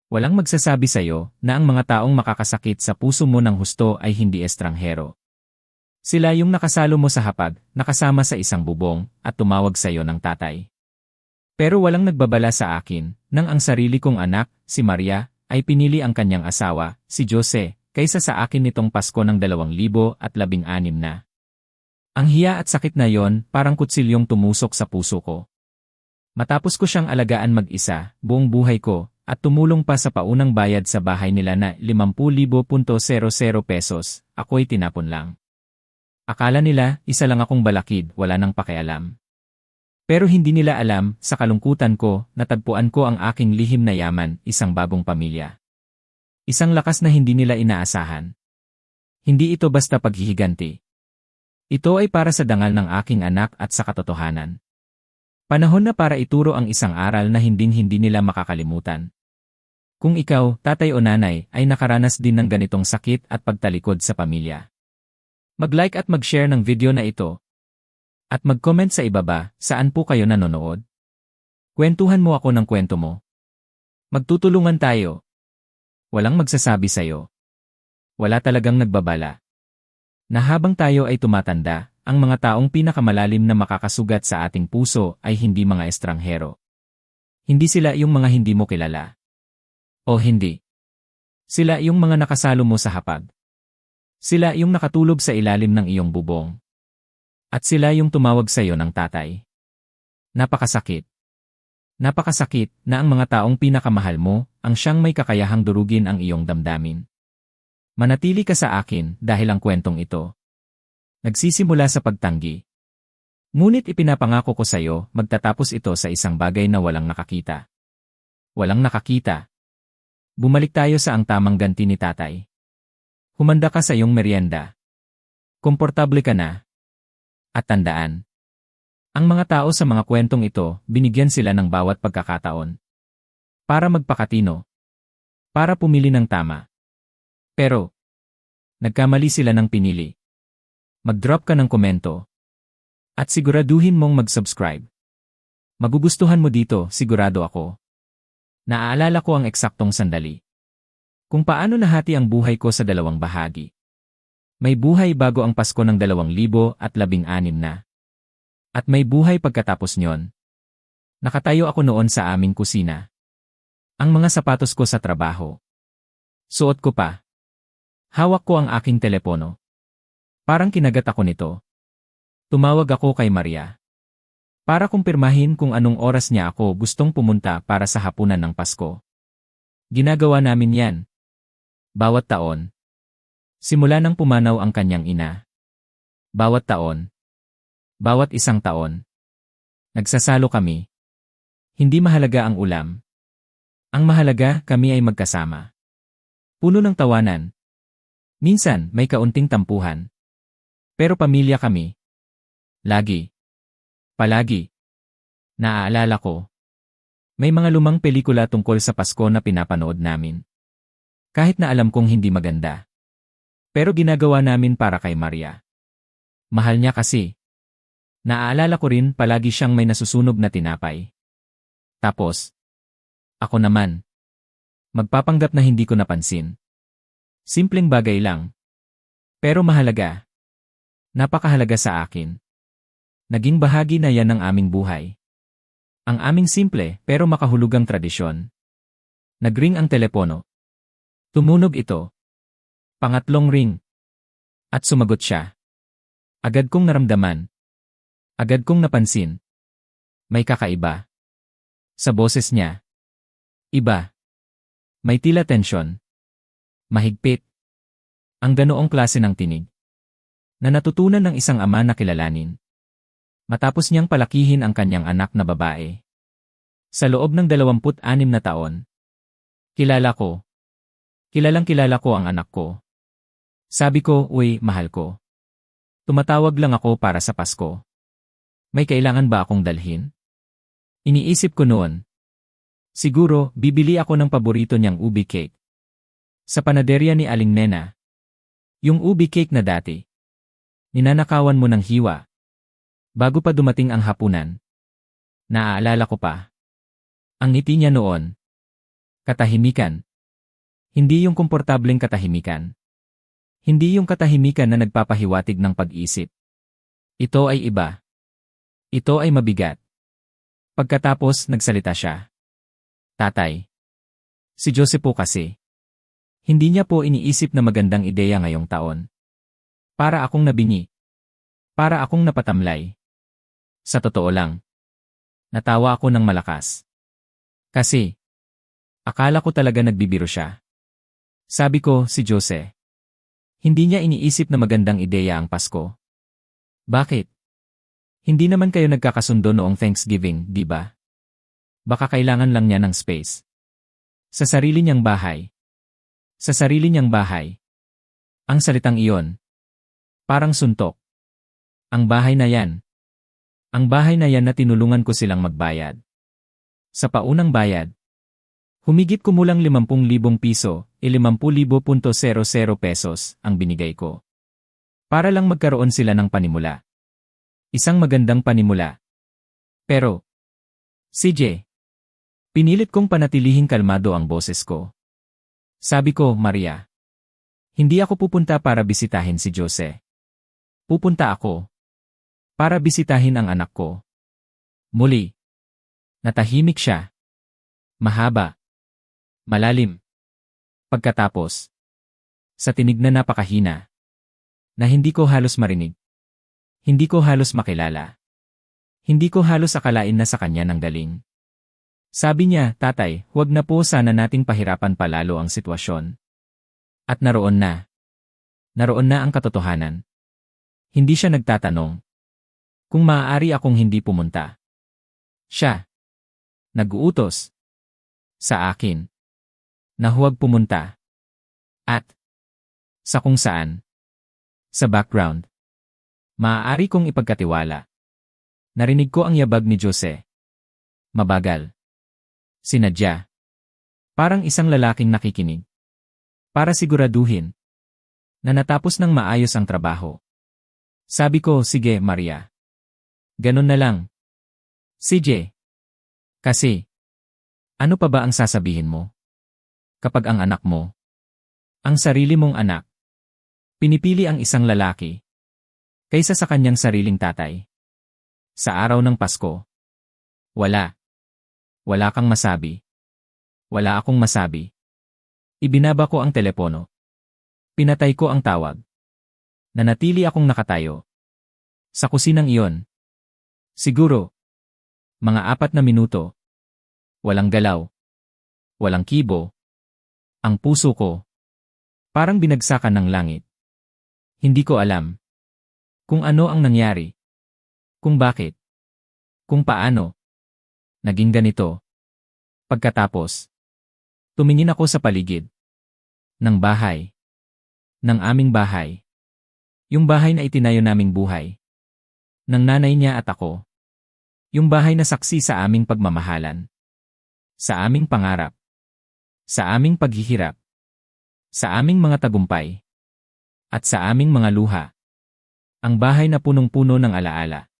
Walang magsasabi sa'yo na ang mga taong makakasakit sa puso mo ng husto ay hindi estranghero. Sila yung nakasalo mo sa hapag, nakasama sa isang bubong, at tumawag sa'yo ng tatay. Pero walang nagbabala sa akin, nang ang sarili kong anak, si Maria, ay pinili ang kanyang asawa, si Jose, kaysa sa akin nitong Pasko ng 2016 na. Ang hiya at sakit na yon parang kutsilyong tumusok sa puso ko. Matapos ko siyang alagaan mag-isa, buong buhay ko, at tumulong pa sa paunang bayad sa bahay nila na 50,000 pesos, ako'y tinapon lang. Akala nila, isa lang akong balakid, wala nang pakialam. Pero hindi nila alam, sa kalungkutan ko, natagpuan ko ang aking lihim na yaman, isang bagong pamilya. Isang lakas na hindi nila inaasahan. Hindi ito basta paghihiganti. Ito ay para sa dangal ng aking anak at sa katotohanan. Panahon na para ituro ang isang aral na hinding-hindi nila makakalimutan. Kung ikaw, tatay o nanay, ay nakaranas din ng ganitong sakit at pagtalikod sa pamilya. Mag-like at mag-share ng video na ito. At mag-comment sa ibaba, saan po kayo nanonood? Kwentuhan mo ako ng kwento mo. Magtutulungan tayo. Walang magsasabi sa'yo. Wala talagang nagbabala. Na habang tayo ay tumatanda, ang mga taong pinakamalalim na makakasugat sa ating puso ay hindi mga estranghero. Hindi sila yung mga hindi mo kilala. O hindi. Sila yung mga nakasalo mo sa hapag. Sila yung nakatulog sa ilalim ng iyong bubong. At sila yung tumawag sa iyo ng tatay. Napakasakit. Napakasakit na ang mga taong pinakamahal mo, ang siyang may kakayahang durugin ang iyong damdamin. Manatili ka sa akin dahil ang kwentong ito nagsisimula sa pagtanggi. Ngunit ipinapangako ko sa iyo, magtatapos ito sa isang bagay na walang nakakita. Walang nakakita. Bumalik tayo sa ang tamang ganti ni tatay. Humanda ka sa iyong merienda. Komportable ka na. At tandaan. Ang mga tao sa mga kwentong ito, binigyan sila ng bawat pagkakataon. Para magpakatino. Para pumili ng tama. Pero, nagkamali sila ng pinili. Mag-drop ka ng komento. At siguraduhin mong mag-subscribe. Magugustuhan mo dito, sigurado ako. Naaalala ko ang eksaktong sandali. Kung paano nahati ang buhay ko sa dalawang bahagi. May buhay bago ang Pasko ng 2016 na. At may buhay pagkatapos nyon. Nakatayo ako noon sa aming kusina. Ang mga sapatos ko sa trabaho. Suot ko pa. Hawak ko ang aking telepono. Parang kinagat ako nito. Tumawag ako kay Maria. Para kumpirmahin kung anong oras niya ako gustong pumunta para sa hapunan ng Pasko. Ginagawa namin yan. Bawat taon. Simula nang pumanaw ang kanyang ina. Bawat taon. Bawat isang taon. Nagsasalo kami. Hindi mahalaga ang ulam. Ang mahalaga, kami ay magkasama. Puno ng tawanan. Minsan, may kaunting tampuhan. Pero pamilya kami. Lagi. Palagi. Naaalala ko. May mga lumang pelikula tungkol sa Pasko na pinapanood namin. Kahit na alam kong hindi maganda. Pero ginagawa namin para kay Maria. Mahal niya kasi. Naaalala ko rin palagi siyang may nasusunog na tinapay. Tapos, ako naman. Magpapanggap na hindi ko napansin. Simpleng bagay lang. Pero mahalaga. Napakahalaga sa akin. Naging bahagi na yan ng aming buhay. Ang aming simple pero makahulugang tradisyon. Nagring ang telepono. Tumunog ito. Pangatlong ring. At sumagot siya. Agad kong naramdaman. Agad kong napansin. May kakaiba. Sa boses niya. Iba. May tila tensyon. Mahigpit. Ang ganoong klase ng tinig. Na natutunan ng isang ama na kilalanin. Matapos niyang palakihin ang kanyang anak na babae. Sa loob ng 26 na taon. Kilala ko. Kilalang-kilala ko ang anak ko. Sabi ko, uy, mahal ko. Tumatawag lang ako para sa Pasko. May kailangan ba akong dalhin? Iniisip ko noon. Siguro, bibili ako ng paborito niyang ubi cake. Sa panaderya ni Aling Nena. Yung ubi cake na dati. Ninanakawan mo ng hiwa. Bago pa dumating ang hapunan. Naaalala ko pa. Ang ngiti niya noon. Katahimikan. Hindi yung komportableng katahimikan. Hindi yung katahimikan na nagpapahiwatig ng pag-isip. Ito ay iba. Ito ay mabigat. Pagkatapos, nagsalita siya. Tatay. Si Jose po kasi. Hindi niya po iniisip na magandang ideya ngayong taon. Para akong nabingi. Para akong napatamlay. Sa totoo lang. Natawa ako ng malakas. Kasi, akala ko talaga nagbibiro siya. Sabi ko, si Jose. Hindi niya iniisip na magandang ideya ang Pasko. Bakit? Hindi naman kayo nagkakasundo noong Thanksgiving, di ba? Baka kailangan lang niya ng space. Sa sarili niyang bahay. Sa sarili niyang bahay. Ang salitang iyon. Parang suntok. Ang bahay na yan. Ang bahay na yan na tinulungan ko silang magbayad. Sa paunang bayad. Humigit kumulang 50,000 piso, 50,000 pesos ang binigay ko. Para lang magkaroon sila ng panimula. Isang magandang panimula. Pero, CJ, pinilit kong panatilihing kalmado ang boses ko. Sabi ko, Maria, hindi ako pupunta para bisitahin si Jose. Pupunta ako para bisitahin ang anak ko. Muli, natahimik siya. Mahaba. Malalim. Pagkatapos, sa tinig na napakahina, na hindi ko halos marinig. Hindi ko halos makilala. Hindi ko halos akalain na sa kanya nang galing. Sabi niya, tatay, huwag na po sana nating pahirapan palalo ang sitwasyon. At naroon na. Naroon na ang katotohanan. Hindi siya nagtatanong kung maaari akong hindi pumunta. Siya. Nag-uutos. Sa akin. Na huwag pumunta. At. Sa kung saan. Sa background. Maaari kong ipagkatiwala. Narinig ko ang yabag ni Jose. Mabagal. Sinadya. Parang isang lalaking nakikinig. Para siguraduhin na natapos ng maayos ang trabaho. Sabi ko, sige, Maria. Ganun na lang. CJ. Kasi, ano pa ba ang sasabihin mo? Kapag ang anak mo, ang sarili mong anak, pinipili ang isang lalaki kaysa sa kanyang sariling tatay. Sa araw ng Pasko. Wala. Wala kang masabi. Wala akong masabi. Ibinaba ko ang telepono. Pinatay ko ang tawag. Nanatili akong nakatayo. Sa kusinang iyon. Siguro. Mga 4 na minuto. Walang galaw. Walang kibo. Ang puso ko. Parang binagsakan ng langit. Hindi ko alam. Kung ano ang nangyari. Kung bakit. Kung paano. Naging ganito. Pagkatapos, tumingin ako sa paligid. Ng bahay. Ng aming bahay. Yung bahay na itinayo naming buhay. Ng nanay niya at ako. Yung bahay na saksi sa aming pagmamahalan. Sa aming pangarap. Sa aming paghihirap. Sa aming mga tagumpay. At sa aming mga luha. Ang bahay na punong-puno ng alaala.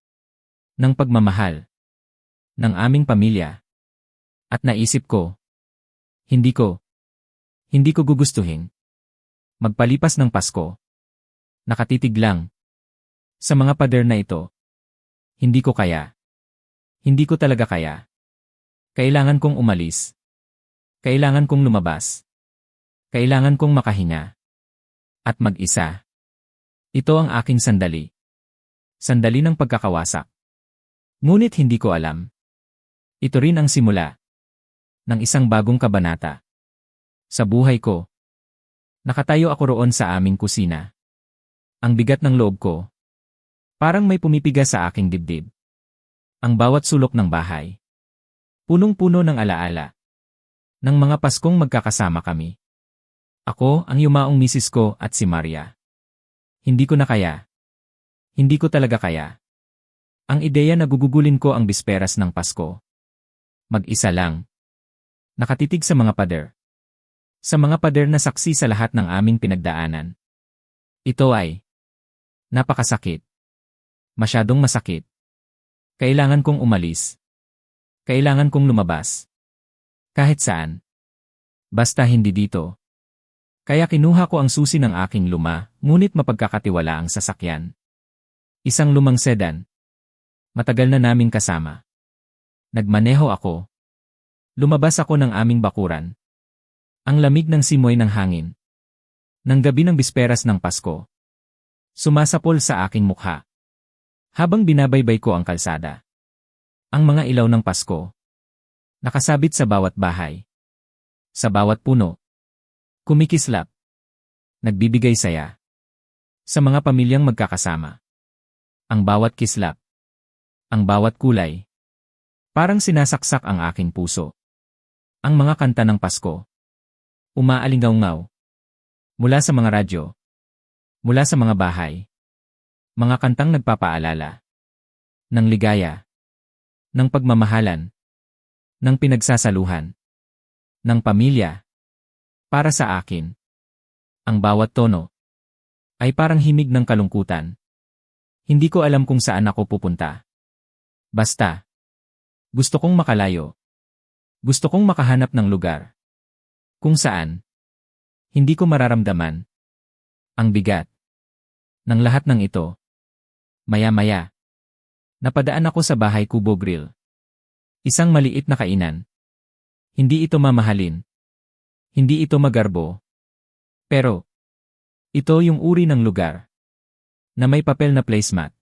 Ng pagmamahal. Ng aming pamilya. At naisip ko. Hindi ko gugustuhin. Magpalipas ng Pasko. Nakatitig lang. Sa mga pader na ito. Hindi ko kaya. Hindi ko talaga kaya. Kailangan kong umalis. Kailangan kong lumabas. Kailangan kong makahinga. At mag-isa. Ito ang aking sandali. Sandali ng pagkakawasak. Ngunit hindi ko alam. Ito rin ang simula ng isang bagong kabanata. Sa buhay ko. Nakatayo ako roon sa aming kusina. Ang bigat ng loob ko. Parang may pumipiga sa aking dibdib. Ang bawat sulok ng bahay. Punong-puno ng alaala. Ng mga Paskong magkakasama kami. Ako, ang yumaong misis ko at si Maria. Hindi ko na kaya. Hindi ko talaga kaya. Ang ideya na gugugulin ko ang bisperas ng Pasko. Mag-isa lang. Nakatitig sa mga pader. Sa mga pader na saksi sa lahat ng aming pinagdaanan. Ito ay napakasakit. Masyadong masakit. Kailangan kong umalis. Kailangan kong lumabas. Kahit saan. Basta hindi dito. Kaya kinuha ko ang susi ng aking luma, ngunit mapagkakatiwala ang sasakyan. Isang lumang sedan. Matagal na naming kasama. Nagmaneho ako. Lumabas ako ng aming bakuran. Ang lamig ng simoy ng hangin. Nang gabi ng bisperas ng Pasko. Sumasapol sa aking mukha. Habang binabaybay ko ang kalsada. Ang mga ilaw ng Pasko. Nakasabit sa bawat bahay. Sa bawat puno. Kumikislap. Nagbibigay saya. Sa mga pamilyang magkakasama. Ang bawat kislap. Ang bawat kulay. Parang sinasaksak ang aking puso. Ang mga kanta ng Pasko. Umaalingaw-ngaw. Mula sa mga radyo. Mula sa mga bahay. Mga kantang nagpapaalala. Ng ligaya. Ng pagmamahalan. Ng pinagsasaluhan. Ng pamilya. Para sa akin. Ang bawat tono. Ay parang himig ng kalungkutan. Hindi ko alam kung saan ako pupunta. Basta. Gusto kong makalayo. Gusto kong makahanap ng lugar. Kung saan. Hindi ko mararamdaman. Ang bigat. Ng lahat ng ito. Maya-maya. Napadaan ako sa bahay Kubo Grill. Isang maliit na kainan. Hindi ito mamahalin. Hindi ito magarbo. Pero. Ito yung uri ng lugar. Na may papel na placemat.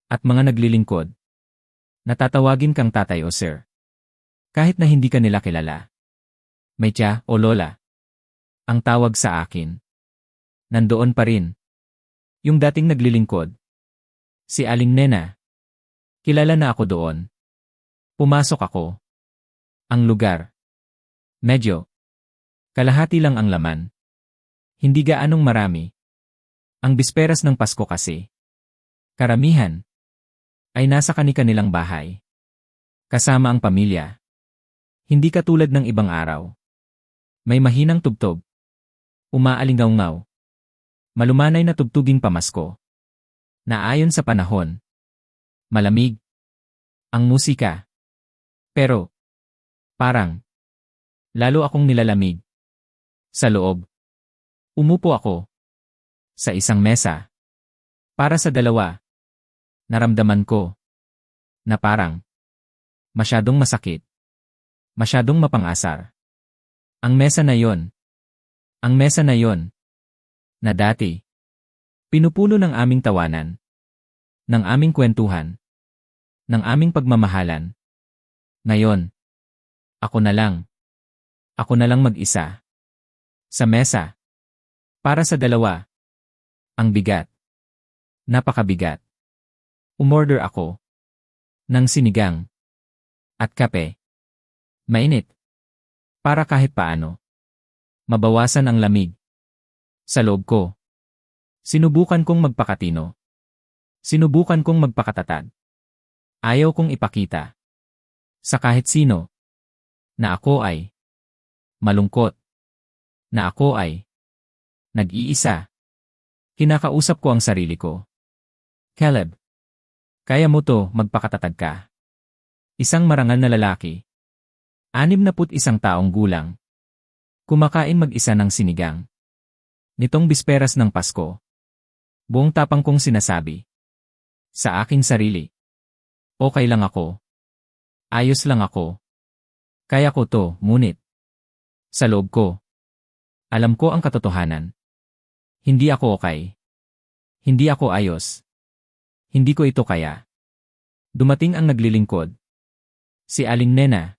At mga naglilingkod. Natatawagin kang tatay o sir. Kahit na hindi ka nila kilala. May tiya o lola. Ang tawag sa akin. Nandoon pa rin. Yung dating naglilingkod. Si Aling Nena. Kilala na ako doon. Pumasok ako. Ang lugar. Medyo. Kalahati lang ang laman. Hindi gaanong marami. Ang bisperas ng Pasko kasi. Karamihan. Ay nasa kani-kanilang bahay. Kasama ang pamilya. Hindi katulad ng ibang araw. May mahinang tugtog. Umaalingaw-ngaw. Malumanay na tugtuging pamasko. Naayon sa panahon. Malamig. Ang musika. Pero. Parang. Lalo akong nilalamig. Sa loob. Umupo ako. Sa isang mesa. Para sa dalawa. Naramdaman ko. Na parang. Masyadong masakit. Masyadong mapangasar. Ang mesa na yon. Ang mesa na yon. Na dati. Pinupuno ng aming tawanan. Ng aming kwentuhan. Ng aming pagmamahalan. Ngayon. Ako na lang. Ako na lang mag-isa. Sa mesa. Para sa dalawa. Ang bigat. Napakabigat. Umorder ako. Ng sinigang. At kape. Mainit. Para kahit paano. Mabawasan ang lamig. Sa loob ko. Sinubukan kong magpakatino. Sinubukan kong magpakatatag. Ayaw kong ipakita. Sa kahit sino. Na ako ay. Malungkot. Na ako ay. Nag-iisa. Kinakausap ko ang sarili ko. Caleb. Kaya mo to, magpakatatag ka. Isang marangal na lalaki. 61 taong gulang. Kumakain mag-isa ng sinigang. Nitong bisperas ng Pasko. Buong tapang kong sinasabi. Sa aking sarili. Okay lang ako. Ayos lang ako. Kaya ko to, ngunit. Sa loob ko. Alam ko ang katotohanan. Hindi ako okay. Hindi ako ayos. Hindi ko ito kaya. Dumating ang naglilingkod. Si Aling Nena.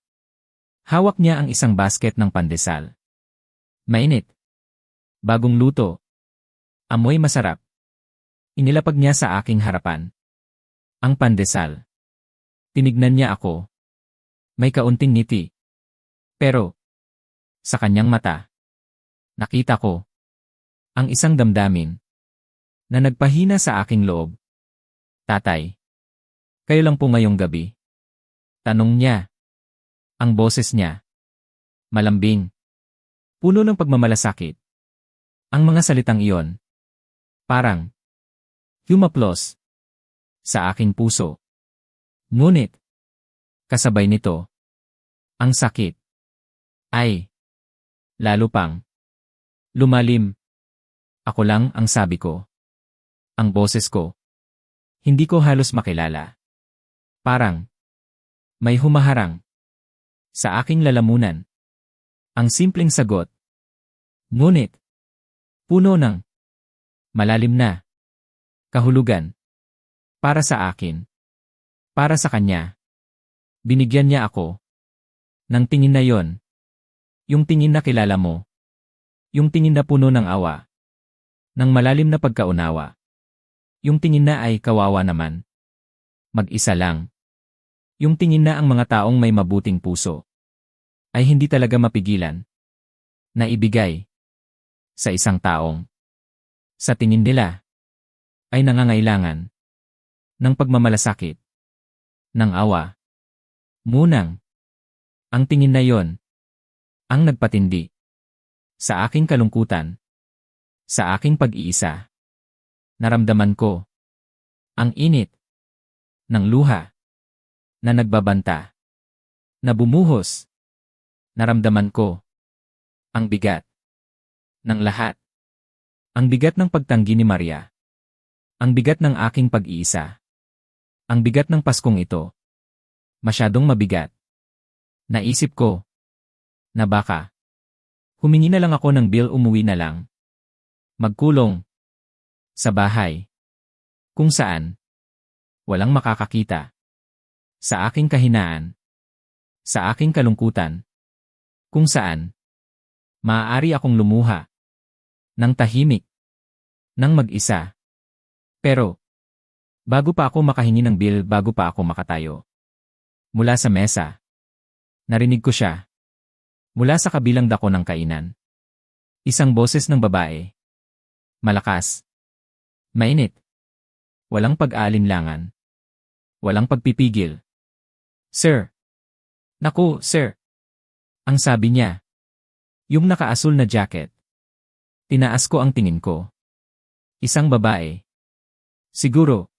Hawak niya ang isang basket ng pandesal. Mainit. Bagong luto. Amoy masarap. Inilapag niya sa aking harapan. Ang pandesal. Tinignan niya ako. May kaunting ngiti. Pero. Sa kanyang mata. Nakita ko. Ang isang damdamin. Na nagpahina sa aking loob. Tatay. Kayo lang po ngayong gabi. Tanong niya. Ang boses niya. Malambing. Puno ng pagmamalasakit. Ang mga salitang iyon. Parang. Humaplos. Sa aking puso. Ngunit. Kasabay nito. Ang sakit. Ay. Lalo pang lumalim. Ako lang ang sabi ko. Ang boses ko. Hindi ko halos makilala. Parang may humaharang sa aking lalamunan. Ang simpleng sagot. Ngunit puno ng malalim na kahulugan. Para sa akin. Para sa kanya. Binigyan niya ako ng tingin na yon. Yung tingin na kilala mo. Yung tingin na puno ng awa. Ng malalim na pagkaunawa. Yung tingin na ay kawawa naman. Mag-isa lang. Yung tingin na ang mga taong may mabuting puso ay hindi talaga mapigilan na ibigay sa isang taong sa tingin nila ay nangangailangan ng pagmamalasakit, ng awa. Munang, ang tingin na yon ang nagpatindi sa aking kalungkutan, sa aking pag-iisa. Naramdaman ko ang init ng luha na nagbabanta, na bumuhos. Naramdaman ko ang bigat ng lahat. Ang bigat ng pagtanggi ni Maria. Ang bigat ng aking pag-iisa. Ang bigat ng Paskong ito. Masyadong mabigat. Naisip ko na baka humingi na lang ako ng bill, umuwi na lang. Magkulong sa bahay kung saan walang makakakita. Sa aking kahinaan, sa aking kalungkutan, kung saan maaari akong lumuha ng tahimik, ng mag-isa. Pero bago pa ako makahingi ng bill, bago pa ako makatayo mula sa mesa, narinig ko siya mula sa kabilang dako ng kainan. Isang boses ng babae. Malakas. Mainit. Walang pag-aalinlangan. Walang pagpipigil. Sir. Naku, sir. Ang sabi niya. Yung nakaasul na jacket. Tinaas ko ang tingin ko. Isang babae. Siguro.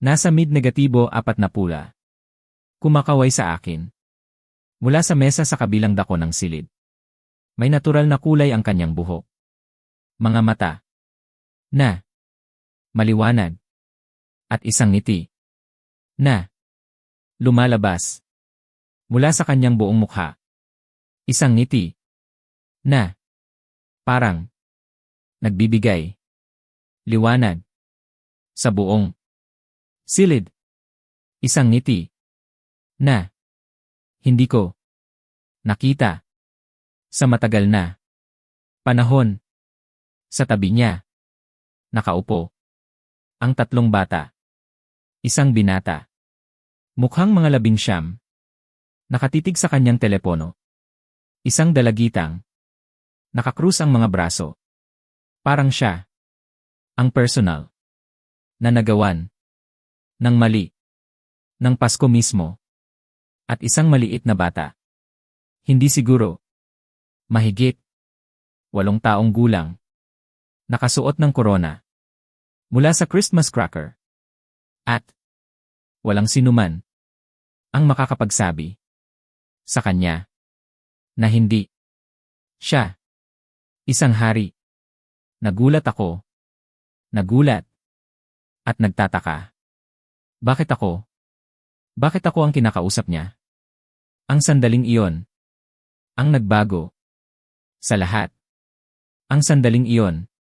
Nasa mid-negatibo 4 na pula. Kumakaway sa akin. Mula sa mesa sa kabilang dako ng silid. May natural na kulay ang kanyang buhok. Mga mata. Na. Maliwanag. At isang ngiti. Na. Lumalabas. Mula sa kanyang buong mukha. Isang ngiti. Na. Parang. Nagbibigay. Liwanag. Sa buong silid. Isang ngiti. Na. Hindi ko nakita. Sa matagal na panahon. Sa tabi niya. Nakaupo. Ang 3 bata. Isang binata. Mukhang mga 19. Nakatitig sa kanyang telepono. Isang dalagitang. Nakakrus ang mga braso. Parang siya. Ang personal. Na nagawan. Ng mali. Ng Pasko mismo. At isang maliit na bata. Hindi siguro. Mahigit 8 taong gulang. Nakasuot ng korona. Mula sa Christmas cracker. At walang sinuman ang makakapagsabi sa kanya na hindi siya isang hari. Nagulat ako. Nagulat. At nagtataka. Bakit ako? Bakit ako ang kinakausap niya? Ang sandaling iyon. Ang nagbago. Sa lahat. Ang sandaling iyon.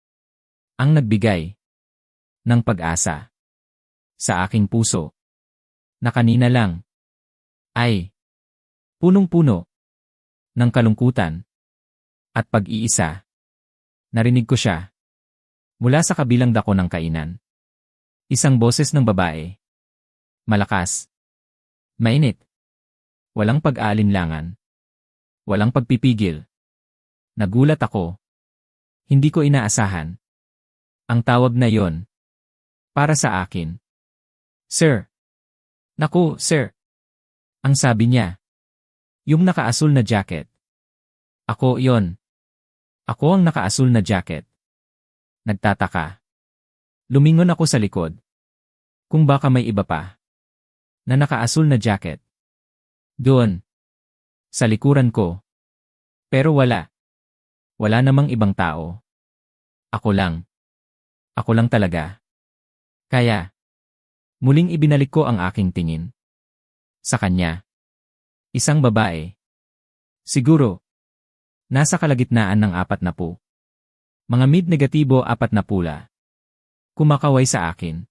Ang nagbigay. Ng pag-asa. Sa aking puso. Na kanina lang. Ay. Punong-puno. Ng kalungkutan. At pag-iisa. Narinig ko siya. Mula sa kabilang dako ng kainan. Isang boses ng babae. Malakas. Mainit. Walang pag-aalinlangan. Walang pagpipigil. Nagulat ako. Hindi ko inaasahan. Ang tawag na yon. Para sa akin. Sir. Naku, sir. Ang sabi niya. Yung nakaasul na jacket. Ako yon. Ako ang nakaasul na jacket. Nagtataka. Lumingon ako sa likod. Kung baka may iba pa. Na nakaasul na jacket. Doon. Sa likuran ko. Pero wala. Wala namang ibang tao. Ako lang. Ako lang talaga. Kaya, muling ibinalik ko ang aking tingin. Sa kanya. Isang babae. Siguro, nasa kalagitnaan ng 40. Mga mid-negatibo 40 pula. Kumakaway sa akin.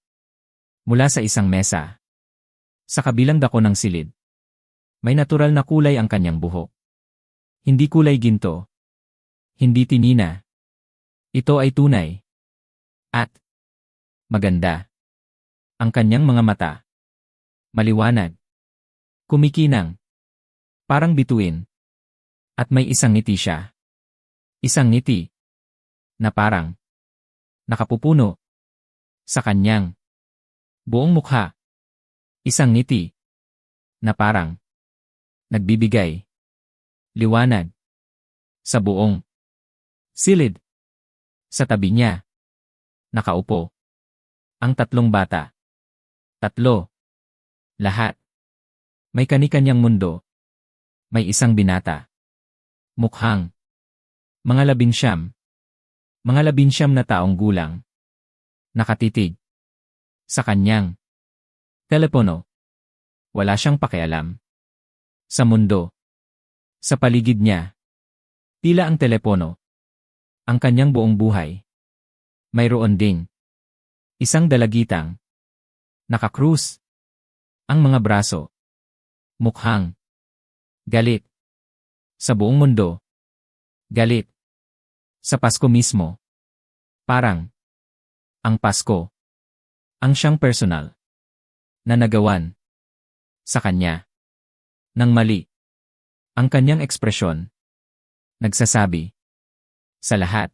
Mula sa isang mesa. Sa kabilang dako ng silid. May natural na kulay ang kanyang buhok. Hindi kulay ginto. Hindi tinina. Ito ay tunay. At maganda. Ang kanyang mga mata. Maliwanag. Kumikinang. Parang bituin. At may isang ngiti siya. Isang ngiti. Na parang nakapupuno. Sa kanyang buong mukha. Isang ngiti. Na parang nagbibigay. Liwanag. Sa buong silid. Sa tabi niya. Nakaupo. Ang 3 bata. 3. Lahat. May kani-kanyang mundo. May isang binata. Mukhang. Mga 19. Mga 19 na taong gulang. Nakatitig. Sa kanyang telepono. Wala siyang pakialam. Sa mundo. Sa paligid niya. Tila ang telepono. Ang kanyang buong buhay. Mayroon ding isang dalagitang nakakrus. Ang mga braso. Mukhang galit. Sa buong mundo. Galit. Sa Pasko mismo. Parang ang Pasko. Ang siyang personal. Na nagawan. Sa kanya. Nang mali. Ang kanyang ekspresyon. Nagsasabi. Sa lahat.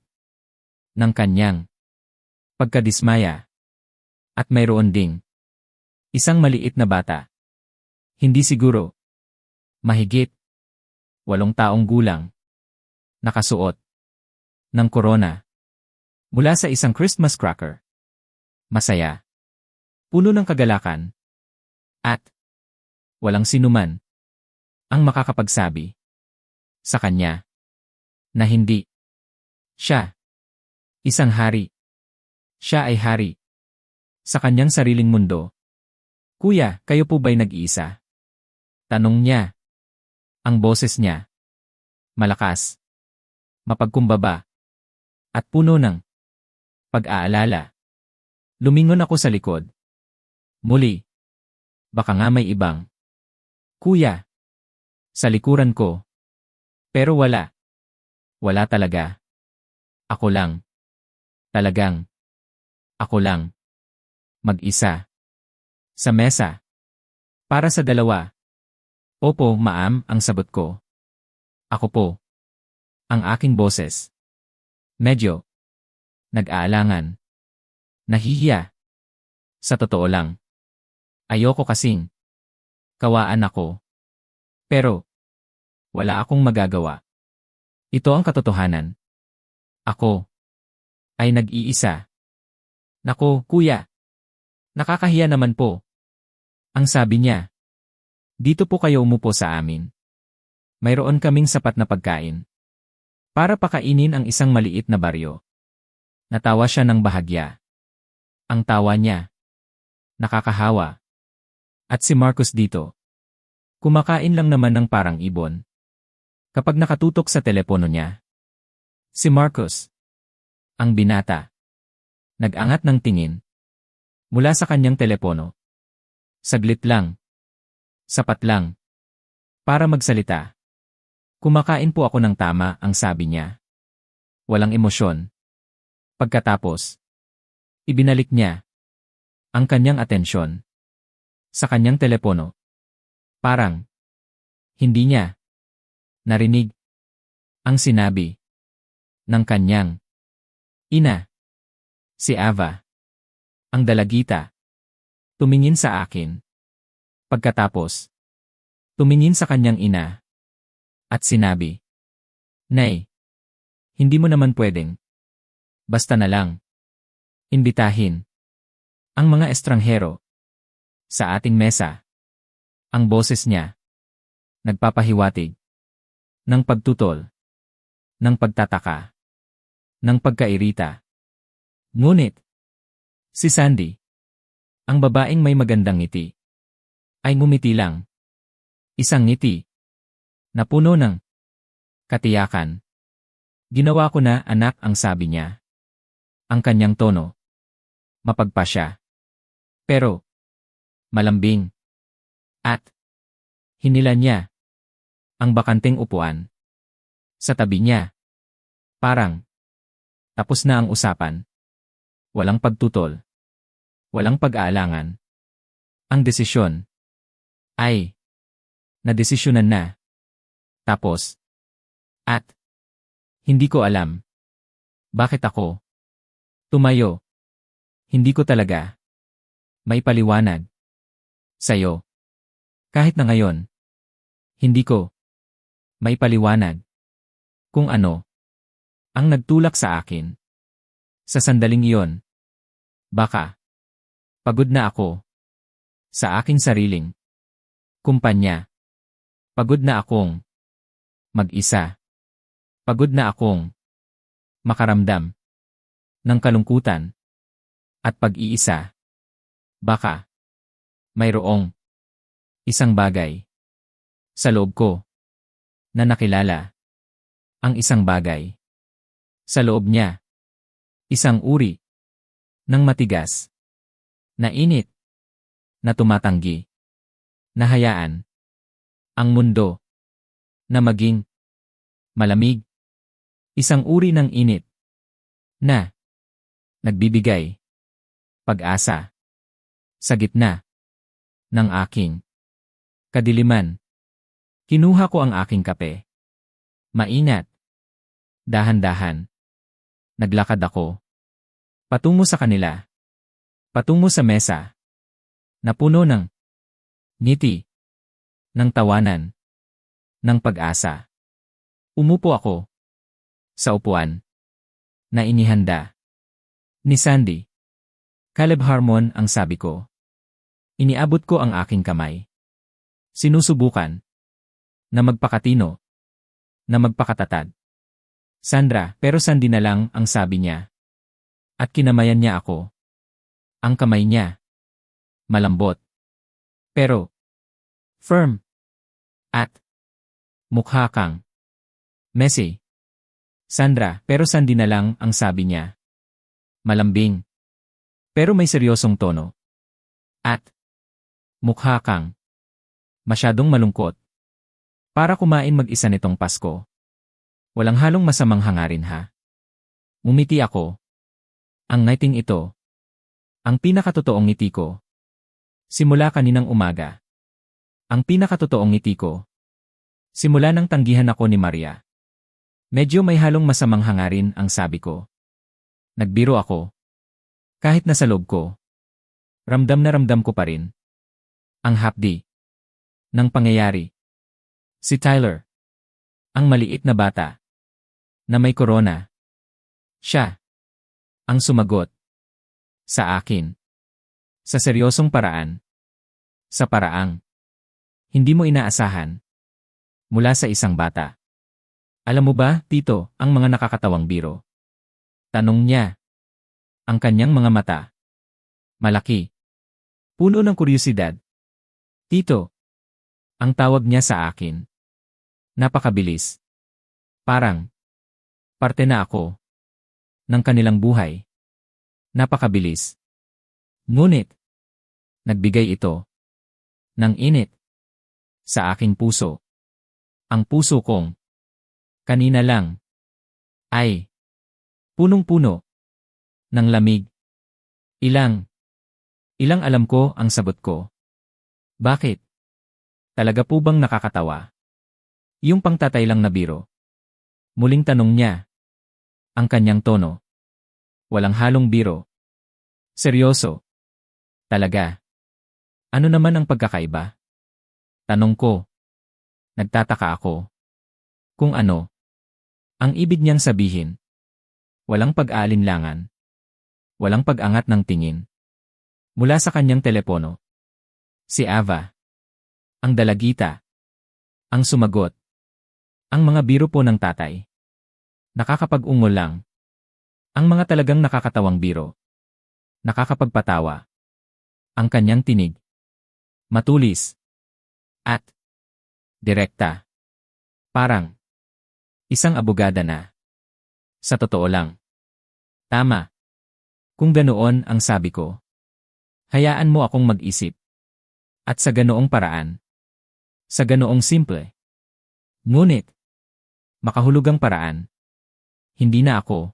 Ng kanyang pagkadismaya. At mayroon ding isang maliit na bata. Hindi siguro. Mahigit 8 taong gulang. Nakasuot ng korona. Mula sa isang Christmas cracker. Masaya. Puno ng kagalakan. At walang sinuman ang makakapagsabi sa kanya na hindi siya isang hari. Siya ay hari sa kanyang sariling mundo. Kuya, kayo po ba'y nag-iisa? Tanong niya. Ang boses niya. Malakas. Mapagkumbaba. At puno ng pag-aalala. Lumingon ako sa likod. Muli. Baka nga may ibang kuya sa likuran ko. Pero wala. Wala talaga. Ako lang. Talagang. Ako lang. Mag-isa. Sa mesa. Para sa 2. Opo, ma'am, ang sagot ko. Ako po. Ang aking boses. Medyo. Nag-aalangan. Nahihiya. Sa totoo lang. Ayoko kasing kawaan ako. Pero wala akong magagawa. Ito ang katotohanan. Ako ay nag-iisa. Nako, kuya. Nakakahiya naman po. Ang sabi niya. Dito po kayo umupo sa amin. Mayroon kaming sapat na pagkain. Para pakainin ang isang maliit na baryo. Natawa siya ng bahagya. Ang tawa niya. Nakakahawa. At si Marcus dito. Kumakain lang naman ng parang ibon. Kapag nakatutok sa telepono niya. Si Marcus. Ang binata. Nag-angat ng tingin. Mula sa kanyang telepono. Saglit lang. Sapat lang. Para magsalita. Kumakain po ako ng tama, ang sabi niya. Walang emosyon. Pagkatapos. Ibinalik niya. Ang kanyang atensyon. Sa kanyang telepono. Parang. Hindi niya. Narinig. Ang sinabi. Ng kanyang. Ina. Si Ava. Ang dalagita. Tumingin sa akin. Pagkatapos. Tumingin sa kanyang ina. At sinabi. Nay. Hindi mo naman pwedeng. Basta na lang. Imbitahin. Ang mga estranghero. Sa ating mesa. Ang boses niya. Nagpapahiwatig. Ng pagtutol. ng pagtataka, ng pagkairita. Ngunit, si Sandy, ang babaeng may magandang ngiti, ay ngumiti lang. Isang ngiti na puno ng katiyakan. Ginawa ko na, anak, ang sabi niya. Ang kanyang tono. Mapagpasya. Pero, malambing. At, hinila niya ang bakanteng upuan sa tabi niya. Parang, tapos na ang usapan. Walang pagtutol. Walang pag-aalangan. Ang desisyon ay nadesisyonan na. Tapos, at, hindi ko alam. Bakit ako tumayo? Hindi ko talaga may paliwanag sa'yo. Kahit na ngayon, hindi ko may paliwanag kung ano ang nagtulak sa akin. Sa sandaling iyon, baka pagod na ako sa aking sariling kumpanya. Pagod na akong mag-isa. Pagod na akong makaramdam ng kalungkutan at pag-iisa. Baka mayroong isang bagay sa loob ko na nakilala ang isang bagay sa loob niya. Isang uri ng matigas na init na tumatanggi na hayaan ang mundo na maging malamig. Isang uri ng init na nagbibigay pag-asa sa gitna ng aking kadiliman. Kinuha ko ang aking kape. Mainat. Dahan-dahan. Naglakad ako patungo sa kanila. Patungo sa mesa na puno ng ngiti, ng tawanan, ng pag-asa. Umupo ako sa upuan na inihanda ni Sandy. Caleb Harmon, ang sabi ko. Iniabot ko ang aking kamay. Sinusubukan na magpakatino, na magpakatatag. Sandra, pero Sandy na lang, ang sabi niya. At kinamayan niya ako. Ang kamay niya malambot, pero firm. At mukha kang messy. Sandra, pero Sandy na lang, ang sabi niya. Malambing, pero may seryosong tono. At mukha kang masyadong malungkot. Para kumain mag-isa nitong Pasko. Walang halong masamang hangarin, ha? Umiti ako. Ang ngiting ito, ang pinakatotoong ngiti ko. Simula kaninang umaga. Ang pinakatotoong ngiti ko. Simula nang tanggihan ako ni Maria. Medyo may halong masamang hangarin, ang sabi ko. Nagbiro ako. Kahit nasa loob ko. Ramdam na ramdam ko pa rin ang hapdi ng pangyayari. Si Tyler. Ang maliit na bata na may korona. Siya ang sumagot sa akin. Sa seryosong paraan. Sa paraang hindi mo inaasahan. Mula sa isang bata. Alam mo ba, Tito, ang mga nakakatawang biro? Tanong niya. Ang kanyang mga mata. Malaki. Puno ng kuryosidad. Tito. Ang tawag niya sa akin. Napakabilis. Parang parte na ako ng kanilang buhay. Napakabilis. Ngunit, nagbigay ito ng init sa aking puso. Ang puso kong kanina lang ay punong-puno ng lamig. Ilang alam ko ang sagot ko. Bakit? Talaga po bang nakakatawa? Yung pangtatay lang na biro. Muling tanong niya. Ang kanyang tono. Walang halong biro. Seryoso. Talaga. Ano naman ang pagkakaiba? Tanong ko. Nagtataka ako. Kung ano ang ibig niyang sabihin. Walang pag-aalinlangan. Walang pag-angat ng tingin. Mula sa kanyang telepono. Si Ava. Ang dalagita. Ang sumagot. Ang mga biro po ng tatay. Nakakapag-ungol lang. Ang mga talagang nakakatawang biro. Nakakapagpatawa. Ang kanyang tinig. Matulis. At direkta. Parang isang abogada na. Sa totoo lang. Tama. Kung ganoon ang sabi ko. Hayaan mo akong mag-isip. At sa ganoong paraan. Sa ganoong simple. Ngunit, makahulugang paraan. Hindi na ako.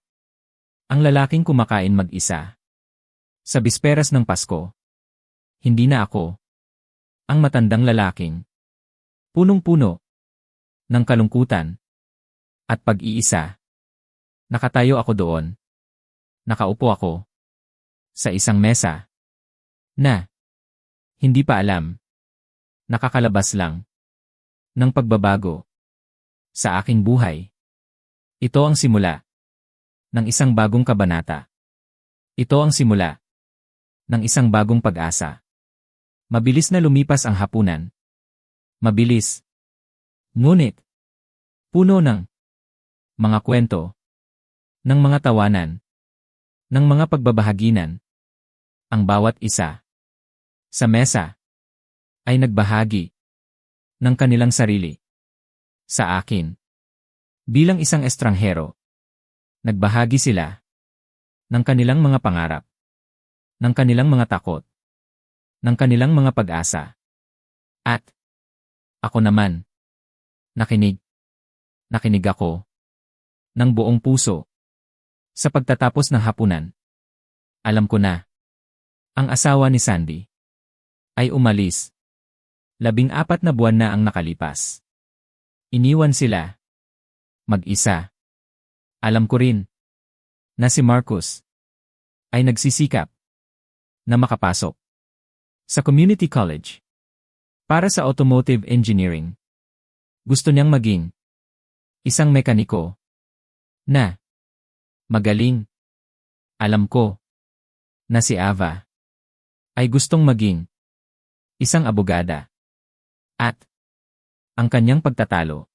Ang lalaking kumakain mag-isa. Sa bisperas ng Pasko. Hindi na ako. Ang matandang lalaking. Punong-puno. Ng kalungkutan. At pag-iisa. Nakatayo ako doon. Nakaupo ako. Sa isang mesa. Na. Hindi pa alam. Nakakalabas lang. Ng pagbabago. Sa aking buhay. Ito ang simula. Ng isang bagong kabanata. Ito ang simula. Ng isang bagong pag-asa. Mabilis na lumipas ang hapunan. Mabilis. Ngunit. Puno ng mga kwento. Ng mga tawanan. Ng mga pagbabahaginan. Ang bawat isa. Sa mesa. Ay nagbahagi. Ng kanilang sarili. Sa akin. Bilang isang estranghero. Nagbahagi sila. Ng kanilang mga pangarap. Ng kanilang mga takot. Ng kanilang mga pag-asa. At. Ako naman. Nakinig. Nakinig ako. Ng buong puso. Sa pagtatapos ng hapunan. Alam ko na. Ang asawa ni Sandy. Ay umalis. 14 na buwan na ang nakalipas. Iniwan sila. Mag-isa. Alam ko rin. Na si Marcus. Ay nagsisikap. Na makapasok. Sa community college. Para sa automotive engineering. Gusto niyang maging. Isang mekaniko. Na. Magaling. Alam ko. Na si Ava. Ay gustong maging. Isang abogada. At. Ang kanyang pagtatalo.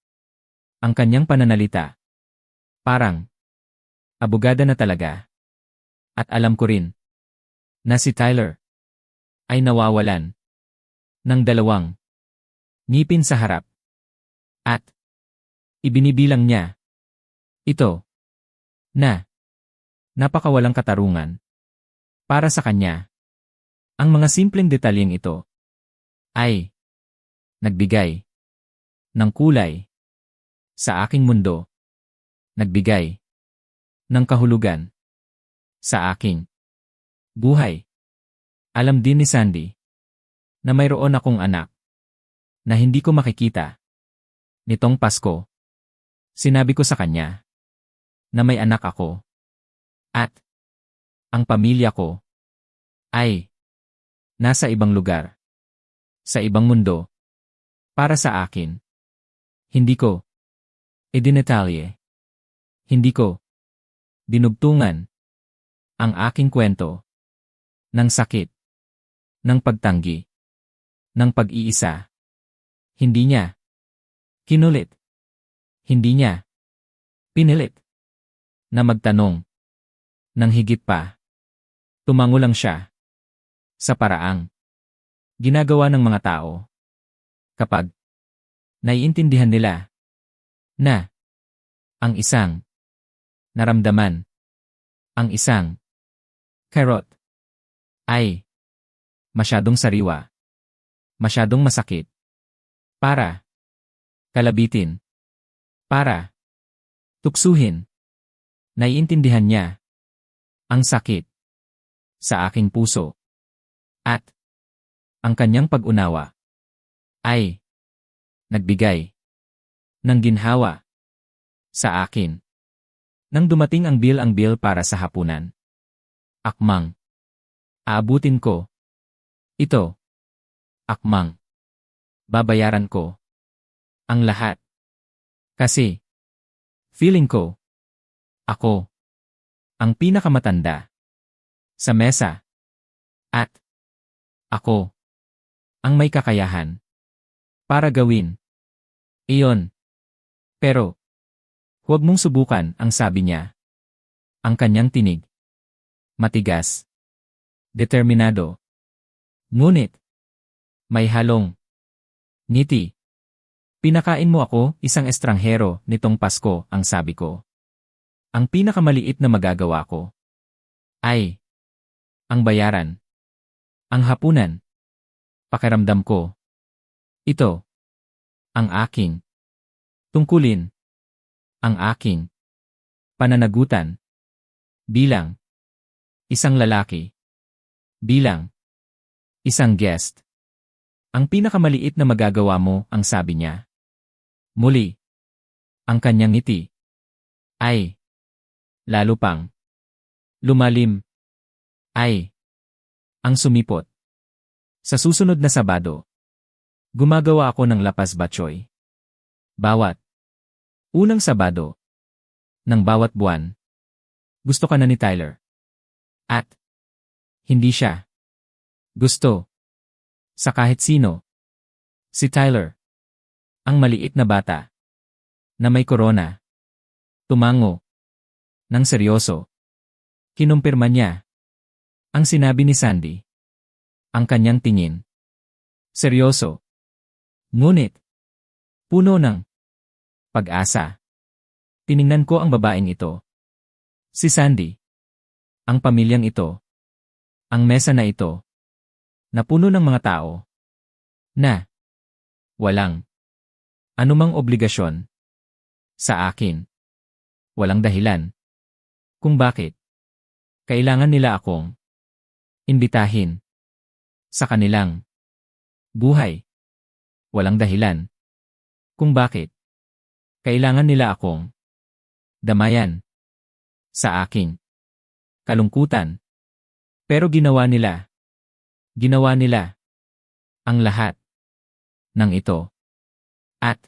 Ang kanyang pananalita. Parang. Abogada na talaga. At alam ko rin. Na si Tyler. Ay nawawalan. Ng 2 ngipin sa harap. At. Ibinibilang niya. Ito. Na. Napakawalang katarungan. Para sa kanya. Ang mga simpleng detalyeng ito. Ay. Nagbigay. Ng kulay. Sa aking mundo. Nagbigay. Ng kahulugan. Sa aking buhay. Alam din ni Sandy. Na mayroon akong anak. Na hindi ko makikita. Nitong Pasko. Sinabi ko sa kanya. Na may anak ako. At. Ang pamilya ko. Ay. Nasa ibang lugar. Sa ibang mundo. Para sa akin. Hindi ko. Idinetalye. Hindi ko. Dinugtungan. Ang aking kwento. Ng sakit. Ng pagtanggi. Ng pag-iisa. Hindi niya. Kinulit. Hindi niya. Pinilit. Na magtanong. Nang higit pa. Tumango lang siya. Sa paraang. Ginagawa ng mga tao. Kapag. Naiintindihan nila. Na. Ang isang. Naramdaman. Ang isang. Carrot. Ay. Masyadong sariwa. Masyadong masakit. Para. Kalabitin. Para. Tuksuhin. Naiintindihan niya. Ang sakit. Sa aking puso. At. Ang kanyang pag-unawa. Ay. Nagbigay. Ng ginhawa. Sa akin. Nang dumating ang bill para sa hapunan. Akmang. Aabutin ko. Ito. Akmang. Babayaran ko. Ang lahat. Kasi. Feeling ko. Ako. Ang pinakamatanda. Sa mesa. At. Ako. Ang may kakayahan. Para gawin. Iyon. Pero. Huwag mong subukan, ang sabi niya. Ang kanyang tinig. Matigas. Determinado. Ngunit, may halong ngiti. Pinakain mo ako, isang estranghero, nitong Pasko, ang sabi ko. Ang pinakamaliit na magagawa ko ay ang bayaran. Ang hapunan. Pakiramdam ko. Ito. Ang aking tungkulin. Ang aking pananagutan. Bilang isang lalaki. Bilang isang guest. Ang pinakamaliit na magagawa mo, ang sabi niya. Muli. Ang kanyang ngiti ay lalo pang lumalim. Ay ang sumipot. Sa susunod na Sabado, gumagawa ako ng lapas batchoy. Bawat unang Sabado ng bawat buwan. Gusto ka na ni Tyler. At hindi siya gusto sa kahit sino. Si Tyler, ang maliit na bata na may korona, tumango ng seryoso. Kinumpirma niya ang sinabi ni Sandy. Ang kanyang tingin. Seryoso. Ngunit, puno ng pag-asa. Tiningnan ko ang babaeng ito. Si Sandy. Ang pamilyang ito. Ang mesa na ito. Na puno ng mga tao. Na walang anumang obligasyon sa akin. Walang dahilan kung bakit kailangan nila akong imbitahin sa kanilang buhay. Walang dahilan kung bakit kailangan nila akong damayan sa aking kalungkutan. Pero ginawa nila ang lahat ng ito. At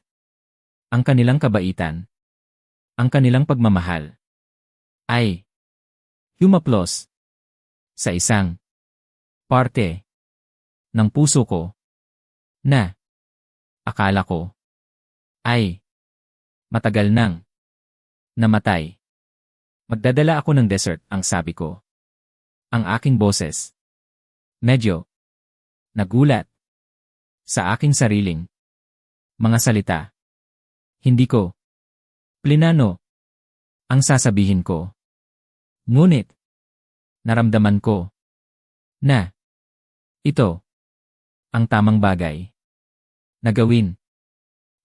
ang kanilang kabaitan, ang kanilang pagmamahal ay humaplos sa isang parte ng puso ko na akala ko ay matagal nang namatay. Magdadala ako ng dessert, ang sabi ko. Ang aking boses. Medyo nagulat sa aking sariling mga salita. Hindi ko plinano ang sasabihin ko. Ngunit, naramdaman ko na ito ang tamang bagay na gawin.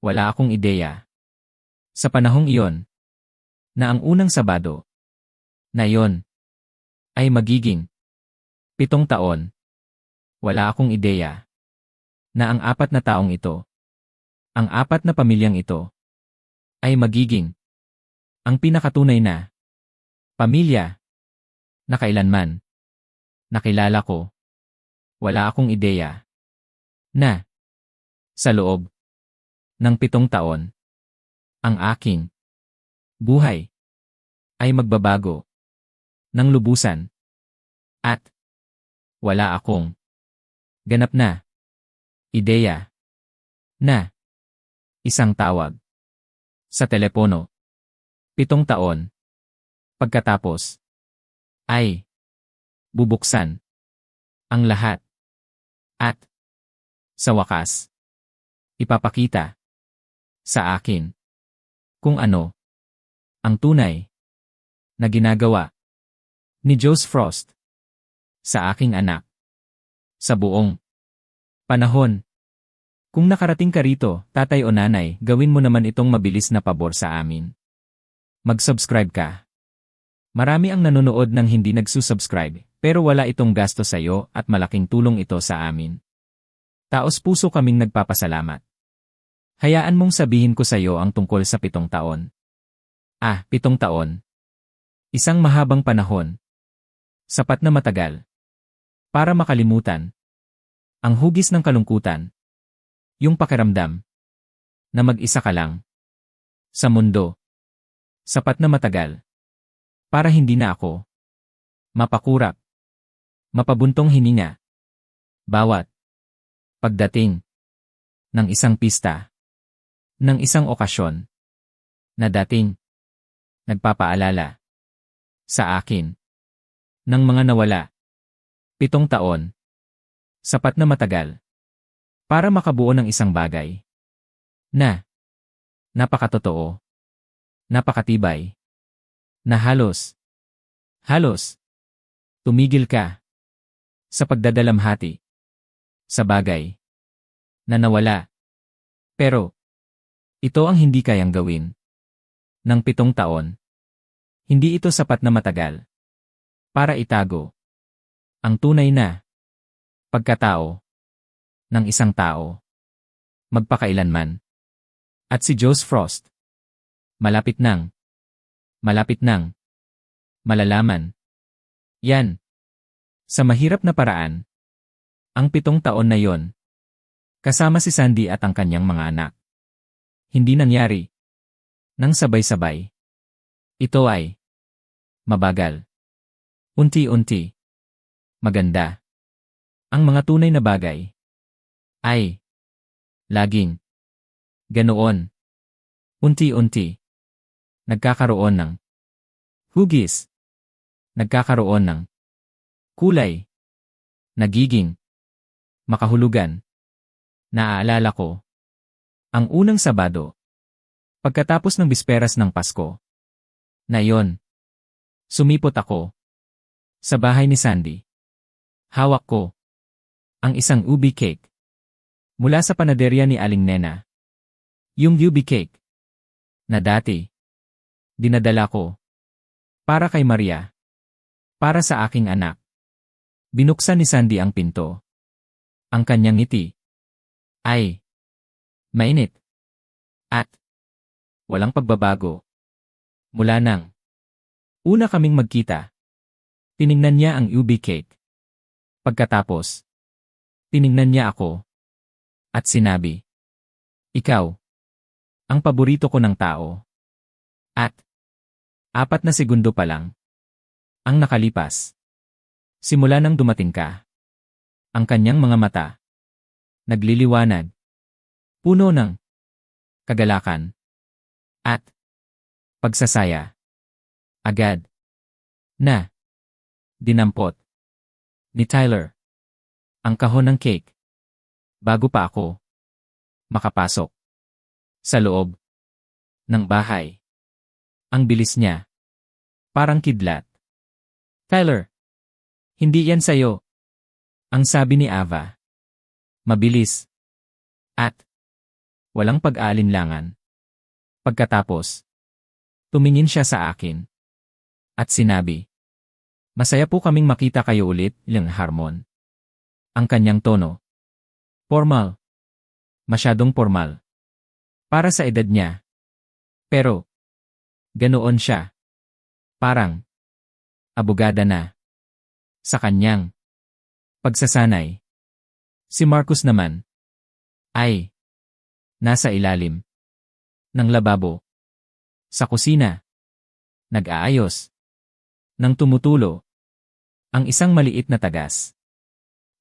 Wala akong ideya sa panahong iyon na ang unang Sabado na iyon ay magiging 7 taon. Wala akong ideya na ang 4 na taong ito, ang 4 na pamilyang ito, ay magiging ang pinakatunay na pamilya na kailanman nakilala ko. Wala akong ideya na sa loob ng 7 taon, ang aking buhay ay magbabago ng lubusan at wala akong ganap na ideya na isang tawag sa telepono 7 taon pagkatapos ay bubuksan ang lahat at sa wakas ipapakita sa akin kung ano ang tunay na ginagawa ni Joss Frost sa aking anak sa buong panahon. Kung nakarating ka rito, tatay o nanay, gawin mo naman itong mabilis na pabor sa amin. Mag-subscribe ka. Marami ang nanonood ng hindi nagsusubscribe, pero wala itong gasto sa iyo at malaking tulong ito sa amin. Taos puso kaming nagpapasalamat. Hayaan mong sabihin ko sa iyo ang tungkol sa 7 taon. 7 taon. Isang mahabang panahon. Sapat na matagal. Para makalimutan ang hugis ng kalungkutan. Yung pakiramdam na mag-isa ka lang sa mundo. Sapat na matagal para hindi na ako mapakurap, mapabuntong hininga. Bawat pagdating ng isang pista, ng isang okasyon na dating Nagpapaalala. Sa akin. Ng mga nawala. 7 taon. Sapat na matagal. Para makabuo ng isang bagay. Na. Napakatotoo. Napakatibay. Na halos. Tumigil ka. Sa pagdadalamhati. Sa bagay. Na nawala. Pero. Ito ang hindi kayang gawin. Ng 7 taon. Hindi ito sapat na matagal. Para itago. Ang tunay na. Pagkatao. Ng isang tao. Magpakailanman. At si Joss Frost. Malapit nang. Malalaman. Yan. Sa mahirap na paraan. Ang 7 taon na yon. Kasama si Sandy at ang kanyang mga anak. Hindi nangyari. Nang sabay-sabay. Ito ay. Mabagal. Unti-unti. Maganda. Ang mga tunay na bagay. Ay. Laging. Ganoon. Unti-unti. Nagkakaroon ng hugis. Nagkakaroon ng kulay. Nagiging makahulugan. Naaalala ko. Ang unang Sabado. Pagkatapos ng bisperas ng Pasko. Na yon. Sumipot ako. Sa bahay ni Sandy. Hawak ko. Ang isang ubi cake. Mula sa panaderya ni Aling Nena. Yung ubi cake. Na dati. Dinadala ko. Para kay Maria. Para sa aking anak. Binuksan ni Sandy ang pinto. Ang kanyang ngiti. Ay. Mainit. At. Walang pagbabago. Mula nang. Una kaming magkita. Tiningnan niya ang ubi cake. Pagkatapos. Tiningnan niya ako. At sinabi. Ikaw. Ang paborito ko ng tao. At. 4 na segundo pa lang. Ang nakalipas. Simula nang dumating ka. Ang kanyang mga mata. Nagliliwanag. Puno ng kagalakan. At pagsasaya. Agad. Na. Dinampot. Ni Tyler. Ang kahon ng cake. Bago pa ako. Makapasok. Sa loob. Ng bahay. Ang bilis niya. Parang kidlat. Tyler. Hindi yan sayo. Ang sabi ni Ava. Mabilis. At. Walang pag-aalinlangan. Pagkatapos. Tumingin siya sa akin. At sinabi. Masaya po kaming makita kayo ulit, Ilang Harmon. Ang kanyang tono. Formal. Masyadong formal. Para sa edad niya. Pero. Ganoon siya. Parang. Abogada na. Sa kanyang. Pagsasanay. Si Marcus naman. Ay. Nasa ilalim. Ng lababo. Sa kusina. Nag-aayos. Nang tumutulo. Ang isang maliit na tagas.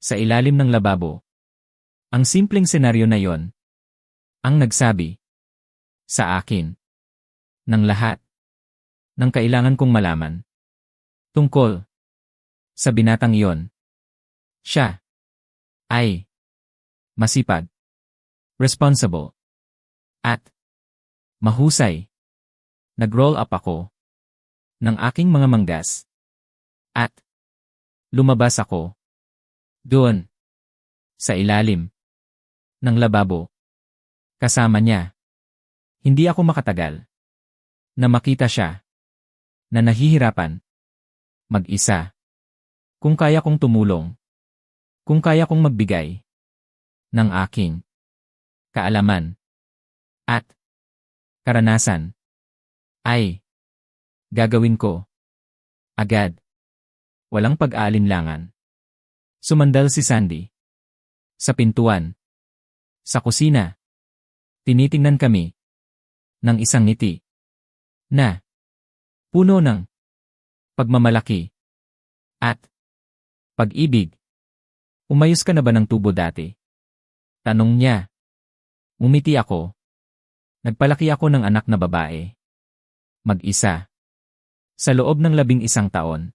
Sa ilalim ng lababo. Ang simpleng senaryo na yon. Ang nagsabi. Sa akin. Ng lahat. Ng kailangan kong malaman. Tungkol. Sa binatang iyon. Siya. Ay. Masipag. Responsible. At. Mahusay. Nag-roll up ako. Ng aking mga manggas. At. Lumabas ako. Doon. Sa ilalim. Ng lababo. Kasama niya. Hindi ako makatagal. Na makita siya. Na nahihirapan. Mag-isa. Kung kaya kong tumulong. Kung kaya kong magbigay. Ng aking. Kaalaman. At. Karanasan. Ay. Gagawin ko. Agad. Walang pag-aalinlangan. Sumandal si Sandy. Sa pintuan. Sa kusina. Tinitingnan kami. Ng isang ngiti. Na. Puno ng. Pagmamalaki. At. Pag-ibig. Umayos ka na ba ng tubo dati? Tanong niya. Umiti ako. Nagpalaki ako ng anak na babae. Mag-isa. Sa loob ng 11 taon.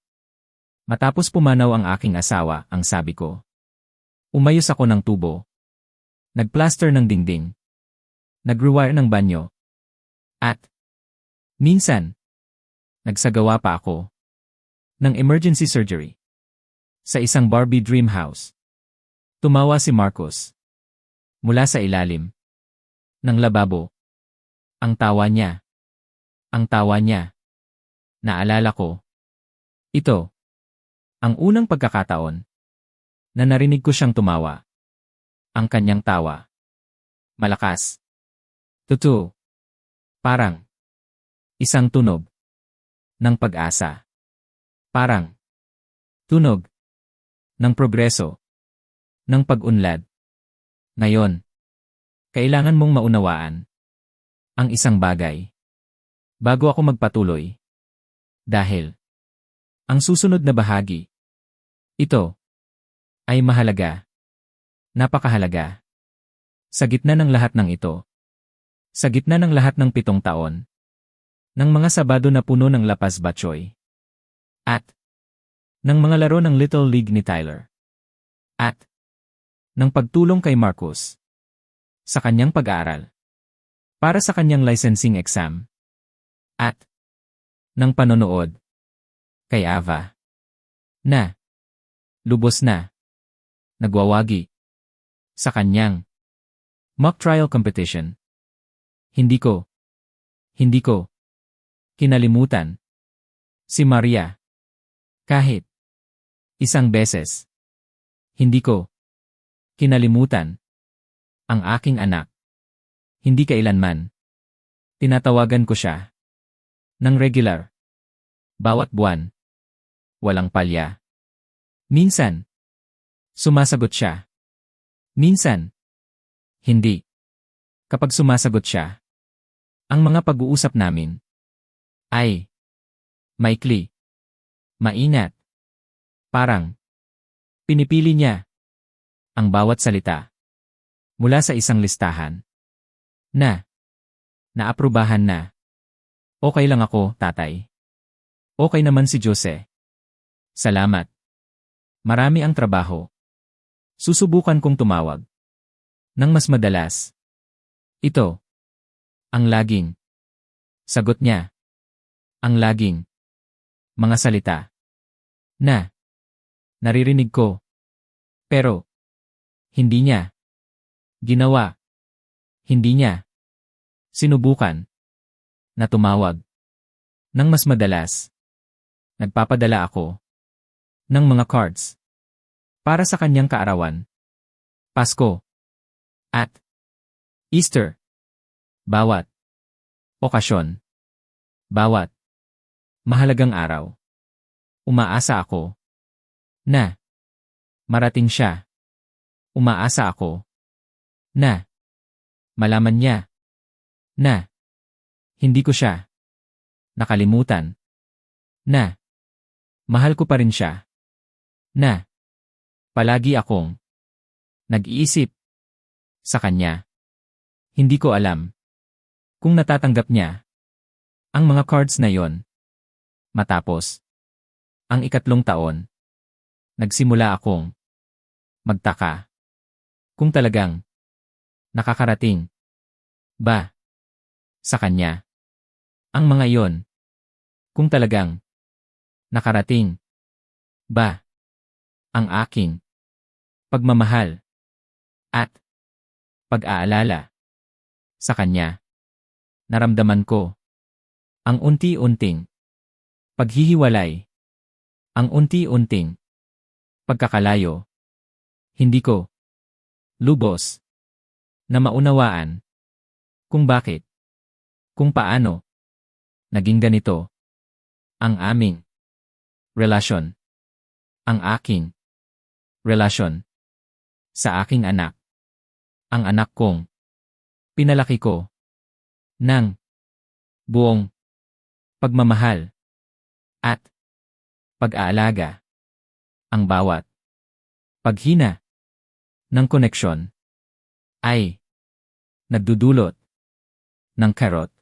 Matapos pumanaw ang aking asawa, ang sabi ko. Umayos ako ng tubo. Nagplaster ng dingding. Nag-rewire ng banyo. At, minsan, nagsagawa pa ako ng emergency surgery sa isang Barbie dream house. Tumawa si Marcos mula sa ilalim ng lababo. Ang tawa niya. Ang tawa niya. Naalala ko. Ito. Ang unang pagkakataon na narinig ko siyang tumawa. Ang kanyang tawa. Malakas. Totoo. Parang isang tunog ng pag-asa. Parang tunog ng progreso, ng pag-unlad. Ngayon, kailangan mong maunawaan ang isang bagay bago ako magpatuloy. Dahil ang susunod na bahagi, ito ay mahalaga. Napakahalaga. Sa gitna ng lahat ng ito, sa gitna ng lahat ng 7 taon, ng mga Sabado na puno ng lapas batchoy, at ng mga laro ng Little League ni Tyler, at ng pagtulong kay Marcos sa kanyang pag-aaral, para sa kanyang licensing exam, at ng panonood kay Ava, na lubos na nagwawagi sa kanyang mock trial competition. Hindi ko kinalimutan si Maria. Kahit isang beses. Hindi ko kinalimutan ang aking anak. Hindi kailanman. Tinatawagan ko siya ng regular. Bawat buwan. Walang palya. Minsan, sumasagot siya. Minsan, hindi. Kapag sumasagot siya, ang mga pag-uusap namin ay maikli, maingat. Parang pinipili niya ang bawat salita mula sa isang listahan na naaprubahan na. Okay lang ako, tatay. Okay naman si Jose. Salamat. Marami ang trabaho. Susubukan kong tumawag ng mas madalas. Ito ang laging sagot niya. Ang laging mga salita na naririnig ko. Pero hindi niya ginawa. Hindi niya sinubukan na tumawag ng mas madalas. Nagpapadala ako ng mga cards para sa kanyang kaarawan, Pasko, at Easter. Bawat okasyon, bawat mahalagang araw. Umaasa ako na marating siya. Umaasa ako na malaman niya na hindi ko siya nakalimutan, na mahal ko pa rin siya, na palagi akong nag-iisip sa kanya. Hindi ko alam kung natatanggap niya ang mga cards na yon. Matapos ang 3 taon, nagsimula akong magtaka kung talagang nakakarating ba sa kanya ang mga iyon. Kung talagang nakarating ba ang aking pagmamahal at pag-aalala sa kanya. Naramdaman ko ang unti-unting paghihiwalay, ang unti-unting pagkakalayo. Hindi ko lubos na maunawaan kung bakit, kung paano naging ganito ang aming relasyon, ang aking relasyon sa aking anak, ang anak kong pinalaki ko ng buong pagmamahal at pag-aalaga. Ang bawat paghina ng koneksyon ay nagdudulot ng karot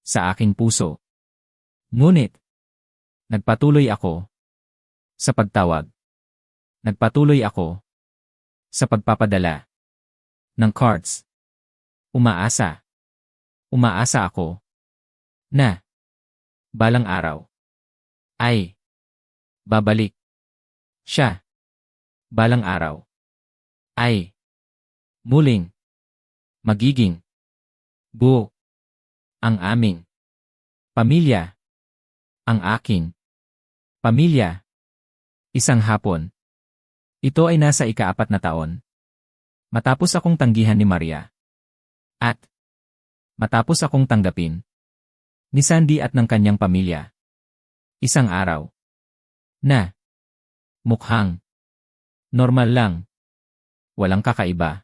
sa aking puso. Ngunit Nagpatuloy ako sa pagtawag. Nagpatuloy ako sa pagpapadala ng cards. Umaasa. Umaasa ako na balang araw ay babalik siya. Balang araw ay muling magiging buo ang aming pamilya. Ang aking pamilya. Isang hapon. Ito ay nasa ika-4 na taon. Matapos akong tanggihan ni Maria. At matapos akong tanggapin ni Sandy at ng kanyang pamilya. Isang araw na mukhang normal lang. Walang kakaiba.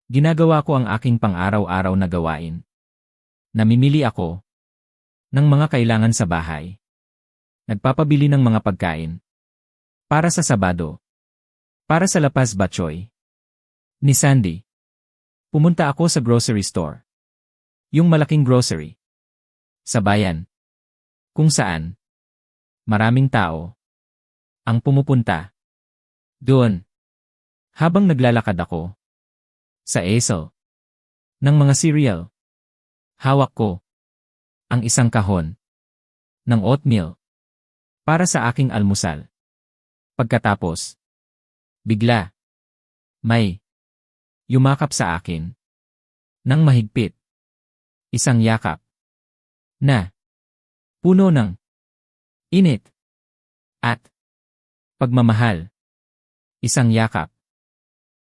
Ginagawa ko ang aking pang-araw-araw na gawain. Namimili ako ng mga kailangan sa bahay. Nagpapabili ng mga pagkain para sa Sabado. Para sa Lapas Batchoy ni Sandy. Pumunta ako sa grocery store. Yung malaking grocery sa bayan. Kung saan maraming tao ang pumupunta doon. Habang naglalakad ako sa aisle ng mga cereal, hawak ko ang isang kahon ng oatmeal para sa aking almusal. Pagkatapos, bigla may yumakap sa akin ng mahigpit. Isang yakap na puno ng init at pagmamahal. Isang yakap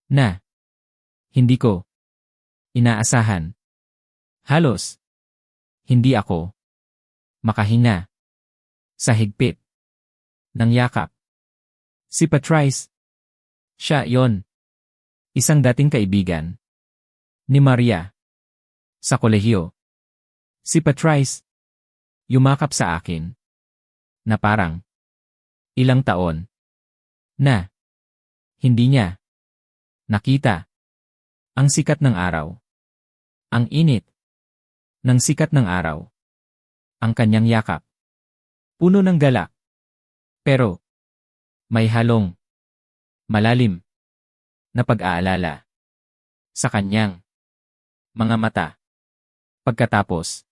na hindi ko inaasahan. Halos hindi ako makahinga sa higpit ng yakap. Si Patrice, siya yon. Isang dating kaibigan ni Maria sa kolehiyo. Si Patrice, yumakap sa akin na parang ilang taon na hindi niya nakita ang sikat ng araw. Ang init ng sikat ng araw. Ang kanyang yakap. Puno ng galak. Pero may halong malalim na pag-aalala sa kanyang mga mata. Pagkatapos,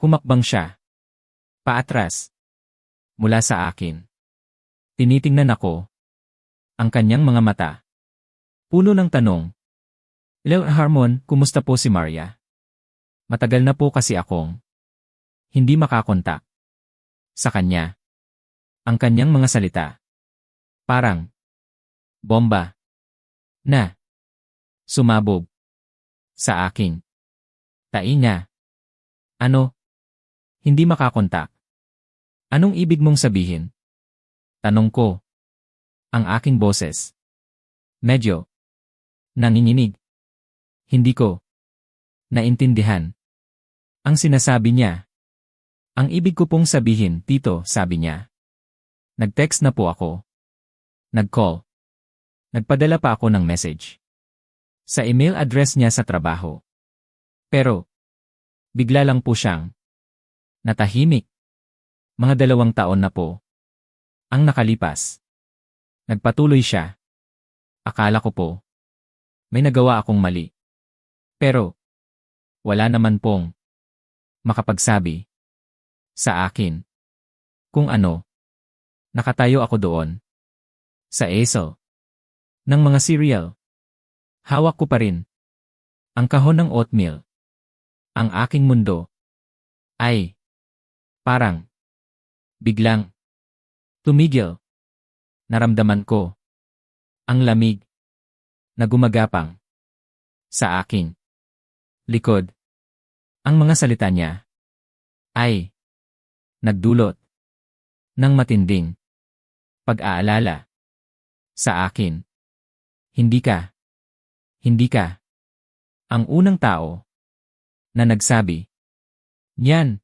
humakbang siya paatras mula sa akin. Tinitingnan ako ang kanyang mga mata. Puno ng tanong. Hello Harmon, kumusta po si Maria? Matagal na po kasi akong hindi makakontak sa kanya. Ang kanyang mga salita. Parang bomba na sumabog sa aking tainga. Ano? Hindi makakontak? Anong ibig mong sabihin? Tanong ko. Ang aking boses. Medyo nanginginig. Hindi ko naintindihan ang sinasabi niya. Ang ibig ko pong sabihin, Tito, sabi niya. Nag-text na po ako. Nag-call. Nagpadala pa ako ng message sa email address niya sa trabaho. Pero bigla lang po siyang natahimik. Mga 2 taon na po ang nakalipas. Nagpatuloy siya. Akala ko po may nagawa akong mali. Pero wala naman pong makapagsabi sa akin kung ano. Nakatayo ako doon sa aisle ng mga cereal. Hawak ko pa rin ang kahon ng oatmeal. Ang aking mundo ay parang biglang tumigil. Naramdaman ko ang lamig na gumagapang sa aking likod. Ang mga salita niya ay nagdulot ng matinding pag-aalala sa akin. Hindi ka ang unang tao na nagsabi niyan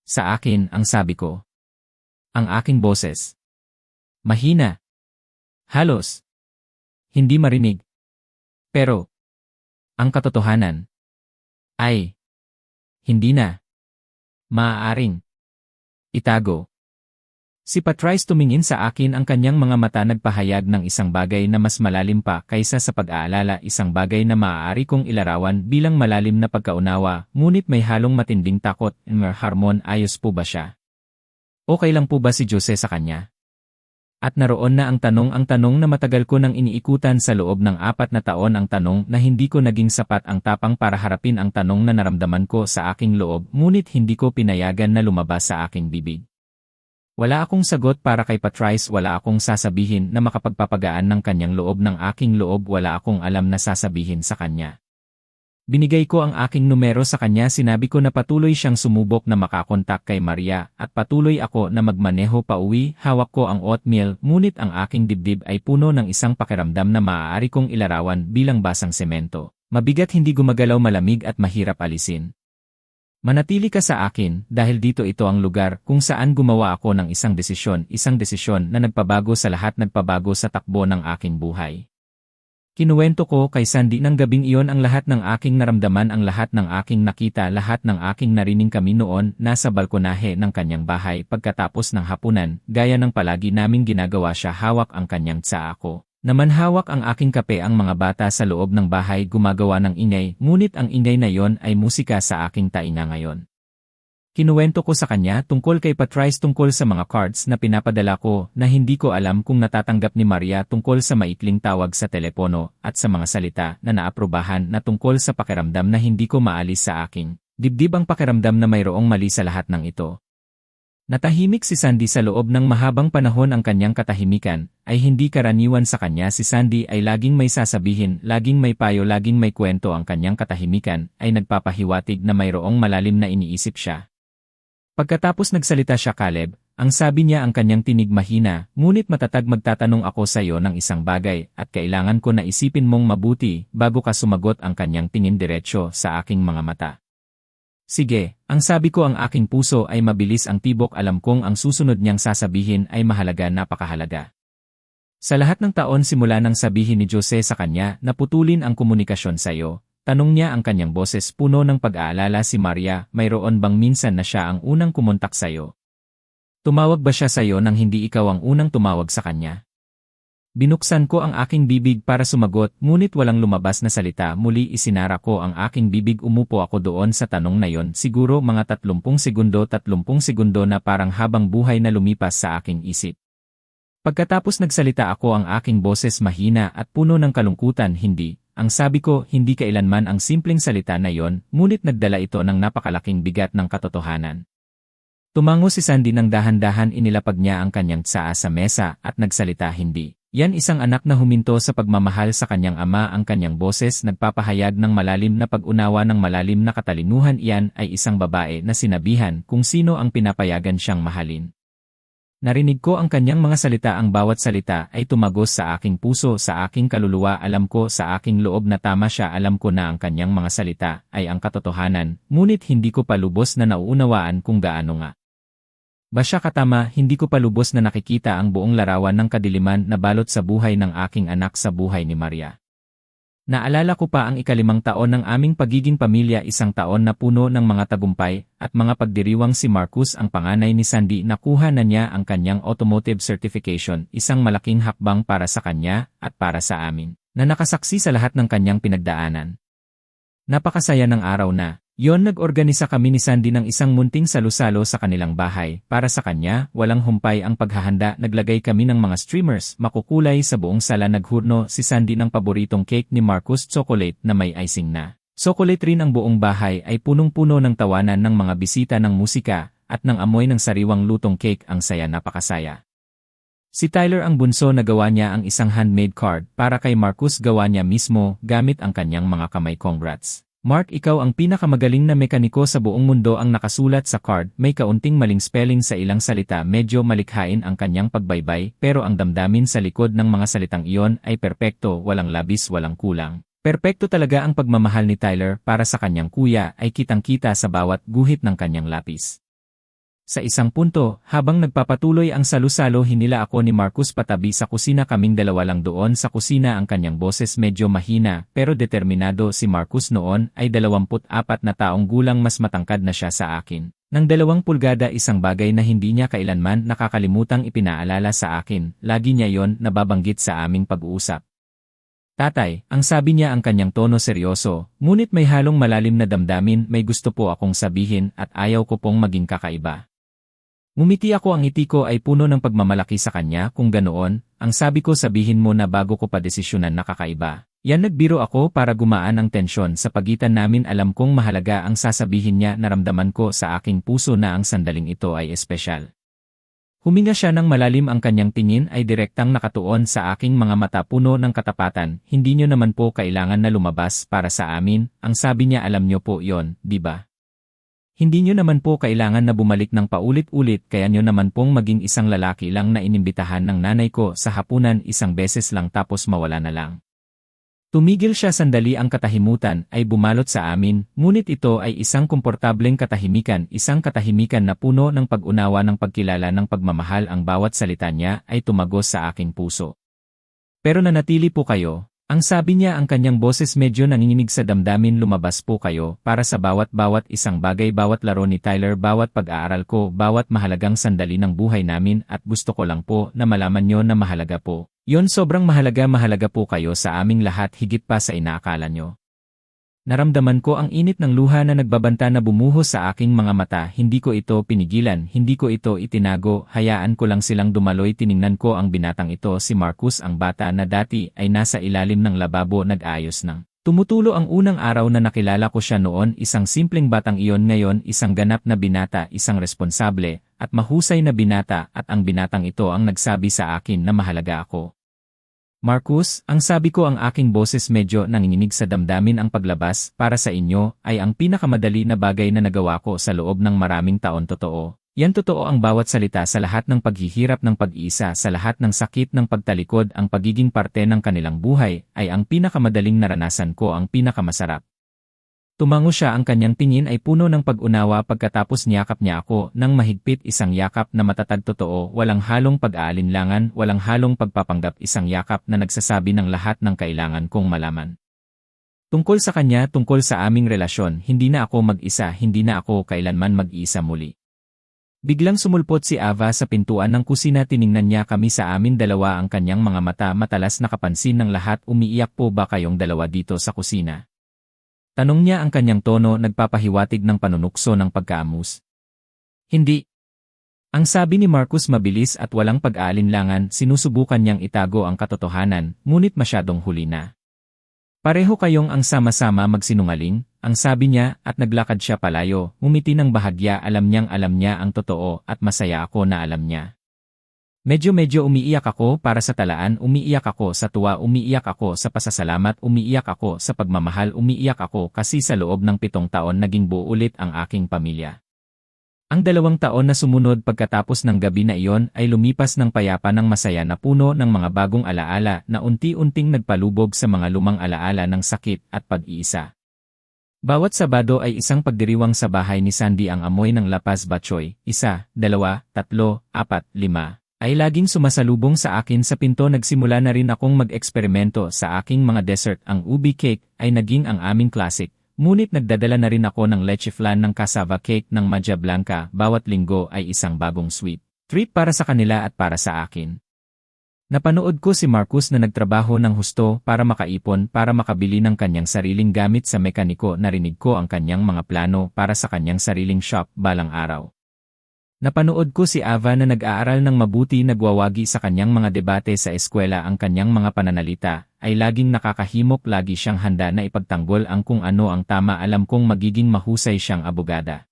sa akin. Ang sabi ko. Ang aking boses. Mahina. Halos hindi marinig. Pero ang katotohanan ay hindi na maaaring itago. Si Patrice tumingin sa akin, ang kanyang mga mata nagpahayag ng isang bagay na mas malalim pa kaysa sa pag-aalala, isang bagay na maaari kong ilarawan bilang malalim na pagkaunawa, ngunit may halong matinding takot. Harmon, ayos po ba siya? Okay lang po ba si Jose sa kanya? At naroon na ang tanong na matagal ko nang iniikutan sa loob ng 4 na taon, ang tanong na hindi ko naging sapat ang tapang para harapin, ang tanong na naramdaman ko sa aking loob ngunit hindi ko pinayagan na lumabas sa aking bibig. Wala akong sagot para kay Patrice, wala akong sasabihin na makapagpapagaan ng kanyang loob ng aking loob, wala akong alam na sasabihin sa kanya. Binigay ko ang aking numero sa kanya, sinabi ko na patuloy siyang sumubok na makakontak kay Maria at patuloy ako na magmaneho pa uwi, hawak ko ang oatmeal, ngunit ang aking dibdib ay puno ng isang pakiramdam na maaari kong ilarawan bilang basang semento. Mabigat, hindi gumagalaw, malamig at mahirap alisin. Manatili ka sa akin dahil dito ito ang lugar kung saan gumawa ako ng isang desisyon na nagpabago sa lahat, nagpabago sa takbo ng aking buhay. Kinuwento ko kay Sandy ng gabing iyon ang lahat ng aking naramdaman, ang lahat ng aking nakita, lahat ng aking narinig. Kami noon nasa balkonahe ng kanyang bahay pagkatapos ng hapunan, gaya ng palagi naming ginagawa, siya hawak ang kanyang tsaa, ako naman hawak ang aking kape. Ang mga bata sa loob ng bahay gumagawa ng ingay, ngunit ang ingay na yon ay musika sa aking tainga ngayon. Kinuwento ko sa kanya tungkol kay Patrice, tungkol sa mga cards na pinapadala ko na hindi ko alam kung natatanggap ni Maria, tungkol sa maikling tawag sa telepono at sa mga salita na naaprubahan, na tungkol sa pakiramdam na hindi ko maalis sa aking dibdib, ang pakiramdam na mayroong mali sa lahat ng ito. Natahimik si Sandy sa loob ng mahabang panahon. Ang kanyang katahimikan ay hindi karaniwan sa kanya. Si Sandy ay laging may sasabihin, laging may payo, laging may kwento. Ang kanyang katahimikan ay nagpapahiwatig na mayroong malalim na iniisip siya. Pagkatapos nagsalita siya, Caleb, ang sabi niya, ang kanyang tinig mahina, ngunit matatag, magtatanong ako sa iyo ng isang bagay at kailangan ko na isipin mong mabuti bago ka sumagot. Ang kanyang tingin diretsyo sa aking mga mata. Sige, ang sabi ko, ang aking puso ay mabilis ang tibok, alam kong ang susunod niyang sasabihin ay mahalaga, napakahalaga. Sa lahat ng taon simula nang sabihin ni Jose sa kanya na putulin ang komunikasyon sa iyo, tanong niya, ang kanyang boses puno ng pag-aalala, si Maria, mayroon bang minsan na siya ang unang kumontak sa iyo? Tumawag ba siya sa iyo nang hindi ikaw ang unang tumawag sa kanya? Binuksan ko ang aking bibig para sumagot, ngunit walang lumabas na salita. Muli isinara ko ang aking bibig, umupo ako doon sa tanong na yon, siguro mga 30 segundo na parang habang buhay na lumipas sa aking isip. Pagkatapos nagsalita ako, ang aking boses mahina at puno ng kalungkutan, hindi. Ang sabi ko, hindi kailanman ang simpleng salita na yon, ngunit nagdala ito ng napakalaking bigat ng katotohanan. Tumango si Sandy ng dahan-dahan, inilapag niya ang kanyang tsaa sa mesa at nagsalita, hindi. Yan isang anak na huminto sa pagmamahal sa kanyang ama. Ang kanyang boses nagpapahayag ng malalim na pag-unawa, ng malalim na katalinuhan. Iyan ay isang babae na sinabihan kung sino ang pinapayagan siyang mahalin. Narinig ko ang kanyang mga salita, ang bawat salita ay tumagos sa aking puso, sa aking kaluluwa. Alam ko sa aking loob na tama siya, alam ko na ang kanyang mga salita ay ang katotohanan, ngunit hindi ko pa lubos na nauunawaan kung gaano nga ba siya katama. Hindi ko pa lubos na nakikita ang buong larawan ng kadiliman na balot sa buhay ng aking anak, sa buhay ni Maria. Naalala ko pa ang 5 taon ng aming pagiging pamilya, isang taon na puno ng mga tagumpay at mga pagdiriwang. Si Marcus, ang panganay ni Sandy, nakuha na niya ang kanyang automotive certification, isang malaking hakbang para sa kanya at para sa amin, na nakasaksi sa lahat ng kanyang pinagdaanan. Napakasaya ng araw na yon. Nag-organisa kami ni Sandy ng isang munting salu-salo sa kanilang bahay. Para sa kanya, walang humpay ang paghahanda. Naglagay kami ng mga streamers, makukulay sa buong sala. Naghurno si Sandy ng paboritong cake ni Marcus, chocolate na may icing na chocolate rin. Ang buong bahay ay punong-puno ng tawanan ng mga bisita, ng musika, at ng amoy ng sariwang lutong cake. Ang saya, napakasaya. Si Tyler, ang bunso, nagawa niya ang isang handmade card para kay Marcus, gawa niya mismo gamit ang kanyang mga kamay. Congrats, Mark, ikaw ang pinakamagaling na mekaniko sa buong mundo, ang nakasulat sa card. May kaunting maling spelling sa ilang salita, medyo malikhain ang kanyang pagbaybay, pero ang damdamin sa likod ng mga salitang iyon ay perpekto, walang labis, walang kulang. Perpekto talaga ang pagmamahal ni Tyler para sa kanyang kuya, ay kitang-kita sa bawat guhit ng kanyang lapis. Sa isang punto, habang nagpapatuloy ang salu-salo, hinila ako ni Marcus patabi sa kusina. Kaming dalawa lang doon sa kusina. Ang kanyang boses medyo mahina pero determinado. Si Marcus noon ay 24 na taong gulang, mas matangkad na siya sa akin. Ng 2 pulgada isang bagay na hindi niya kailanman nakakalimutang ipinaalala sa akin, lagi niya yon nababanggit sa aming pag-uusap. Tatay, ang sabi niya ang kanyang tono seryoso, ngunit may halong malalim na damdamin, may gusto po akong sabihin at ayaw ko pong maging kakaiba. Ngumiti ako, ang ngiti ko ay puno ng pagmamalaki sa kanya. Kung ganoon, ang sabi ko, sabihin mo na bago ko pa desisyonan na kakaiba. Yan, nagbiro ako para gumaan ang tensyon sa pagitan namin. Alam kong mahalaga ang sasabihin niya, naramdaman ko sa aking puso na ang sandaling ito ay espesyal. Huminga siya ng malalim, ang kanyang tingin ay direktang nakatuon sa aking mga mata, puno ng katapatan. Hindi niyo naman po kailangan na lumabas para sa amin, ang sabi niya, alam niyo po yon, di ba? Hindi niyo naman po kailangan na bumalik ng paulit-ulit, kaya niyo naman pong maging isang lalaki lang na inimbitahan ng nanay ko sa hapunan isang beses lang tapos mawala na lang. Tumigil siya sandali, ang katahimutan ay bumalot sa amin, ngunit ito ay isang komportableng katahimikan, isang katahimikan na puno ng pag-unawa, ng pagkilala, ng pagmamahal. Ang bawat salita niya ay tumagos sa aking puso. Pero nanatili po kayo, ang sabi niya, ang kanyang boses medyo nanginginig sa damdamin. Lumabas po kayo para sa bawat isang bagay, bawat laro ni Tyler, bawat pag-aaral ko, bawat mahalagang sandali ng buhay namin, at gusto ko lang po na malaman niyo na mahalaga po. Yon, sobrang mahalaga, mahalaga po kayo sa aming lahat, higit pa sa inaakala niyo. Naramdaman ko ang init ng luha na nagbabanta na bumuhos sa aking mga mata. Hindi ko ito pinigilan, hindi ko ito itinago, hayaan ko lang silang dumaloy. Tiningnan ko ang binatang ito, si Marcus, ang bata na dati ay nasa ilalim ng lababo nag-ayos ng tumutulo. Ang unang araw na nakilala ko siya noon, isang simpleng batang iyon, ngayon isang ganap na binata, isang responsable at mahusay na binata, at ang binatang ito ang nagsabi sa akin na mahalaga ako. Marcus, ang sabi ko, ang aking boses medyo nanginginig sa damdamin, ang paglabas para sa inyo ay ang pinakamadali na bagay na nagawa ko sa loob ng maraming taon. Totoo. Yan, totoo ang bawat salita, sa lahat ng paghihirap ng pag-iisa, sa lahat ng sakit ng pagtalikod, ang pagiging parte ng kanilang buhay ay ang pinakamadaling naranasan ko, ang pinakamasarap. Tumango siya, ang kanyang tingin ay puno ng pag-unawa. Pagkatapos niyakap niya ako ng mahigpit, isang yakap na matatag, totoo, walang halong pag-aalinlangan, walang halong pagpapanggap, isang yakap na nagsasabi ng lahat ng kailangan kong malaman. Tungkol sa kanya, tungkol sa aming relasyon, hindi na ako mag-isa, hindi na ako kailanman mag-isa muli. Biglang sumulpot si Ava sa pintuan ng kusina, tiningnan niya kami sa amin dalawa, ang kanyang mga mata matalas, nakapansin ng lahat. Umiiyak po ba kayong dalawa dito sa kusina? Tanong niya, ang kanyang tono nagpapahiwatig ng panunukso ng pagkaamus. Hindi. Ang sabi ni Marcus mabilis at walang pag-aalinlangan, sinusubukan niyang itago ang katotohanan, ngunit masyadong huli na. Pareho kayong ang sama-sama magsinungaling, ang sabi niya, at naglakad siya palayo, ngumiti ng bahagya. Alam niya ang totoo at masaya ako na alam niya. Medyo umiiyak ako para sa talaan, umiiyak ako sa tuwa, umiiyak ako sa pasasalamat, umiiyak ako sa pagmamahal, umiiyak ako kasi sa loob ng 7 taon naging buo ulit ang aking pamilya. Ang 2 taon na sumunod pagkatapos ng gabi na iyon ay lumipas ng payapa, ng masaya, na puno ng mga bagong alaala na unti-unting nagpalubog sa mga lumang alaala ng sakit at pag-iisa. Bawat Sabado ay isang pagdiriwang sa bahay ni Sandy, ang amoy ng lapas batchoy, 1, 2, 3, 4, 5, ay laging sumasalubong sa akin sa pinto. Nagsimula na rin akong mag-eksperimento sa aking mga dessert. Ang ubi cake ay naging ang aming classic, ngunit nagdadala na rin ako ng leche flan, ng cassava cake, ng madja blanca. Bawat linggo ay isang bagong sweet treat para sa kanila at para sa akin. Napanood ko si Marcus na nagtrabaho ng husto para makaipon, para makabili ng kanyang sariling gamit sa mekaniko. Narinig ko ang kanyang mga plano para sa kanyang sariling shop balang araw. Napanood ko si Ava na nag-aaral ng mabuti, nagwawagi sa kanyang mga debate sa eskwela. Ang kanyang mga pananalita ay laging nakakahimok, lagi siyang handa na ipagtanggol ang kung ano ang tama. Alam kong magiging mahusay siyang abogada.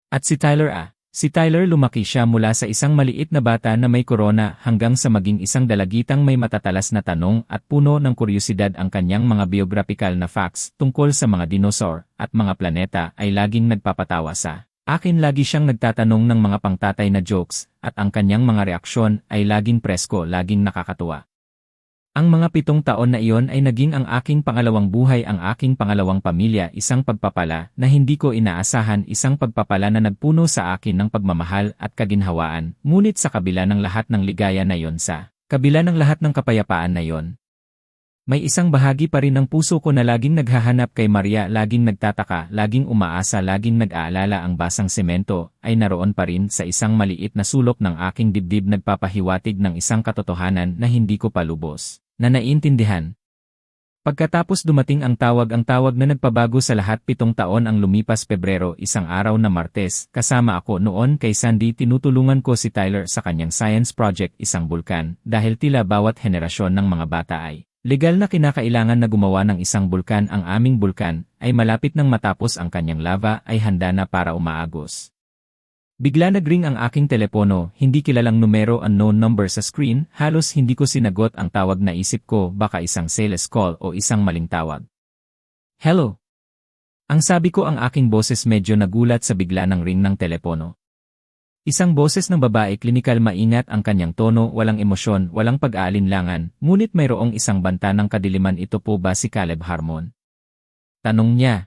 At si Tyler, lumaki siya mula sa isang maliit na bata na may korona hanggang sa maging isang dalagitang may matatalas na tanong at puno ng kuryosidad. Ang kanyang mga biographical na facts tungkol sa mga dinosaur at mga planeta ay laging nagpapatawa sa akin. Lagi siyang nagtatanong ng mga pangtatay na jokes, at ang kanyang mga reaksyon ay laging presko, laging nakakatuwa. Ang mga 7 taon na iyon ay naging ang aking pangalawang buhay, ang aking pangalawang pamilya, isang pagpapala na hindi ko inaasahan, isang pagpapala na nagpuno sa akin ng pagmamahal at kaginhawaan. Ngunit sa kabila ng lahat ng ligaya na iyon, sa kabila ng lahat ng kapayapaan na iyon, May isang bahagi pa rin ng puso ko na laging naghahanap kay Maria, laging nagtataka, laging umaasa, laging nag-aalala ang basang semento, ay naroon pa rin sa isang maliit na sulok ng aking dibdib, nagpapahiwatig ng isang katotohanan na hindi ko pa lubos na naiintindihan. Pagkatapos dumating ang tawag na nagpabago sa lahat. 7 taon ang lumipas. Pebrero, isang araw na Martes, kasama ako noon kay Sandy, tinutulungan ko si Tyler sa kanyang science project, isang bulkan, dahil tila bawat henerasyon ng mga bata ay legal na kinakailangan na gumawa ng isang bulkan. Ang aming bulkan ay malapit nang matapos, ang kanyang lava ay handa na para umaagos. Bigla nagring ang aking telepono, hindi kilalang numero, unknown number sa screen. Halos hindi ko sinagot ang tawag. Naisip ko baka isang sales call o isang maling tawag. Hello? Ang sabi ko, ang aking boses. Medyo nagulat sa bigla ng ring ng telepono. Isang boses ng babae, klinikal, maingat ang kanyang tono, walang emosyon, walang pag-aalinlangan, ngunit mayroong isang banta ng kadiliman. Ito po ba si Caleb Harmon? Tanong niya.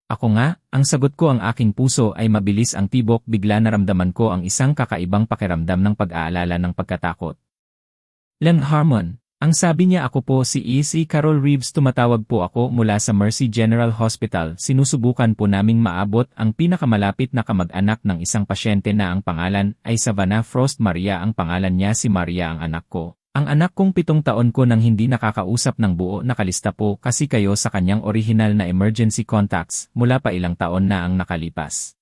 Ako nga, ang sagot ko. Ang aking puso ay mabilis ang tibok. Bigla naramdaman ko ang isang kakaibang pakiramdam ng pag-aalala, ng pagkatakot. Len Harmon. Ang sabi niya. Ako po si Carol Reeves. Tumatawag po ako mula sa Mercy General Hospital. Sinusubukan po naming maabot ang pinakamalapit na kamag-anak ng isang pasyente na ang pangalan ay Savannah Frost. Maria ang pangalan niya. Si Maria ang anak ko. Ang anak kong 7 taon ko nang hindi nakakausap ng buo. Nakalista po kasi kayo sa kanyang original na emergency contacts mula pa ilang taon na ang nakalipas.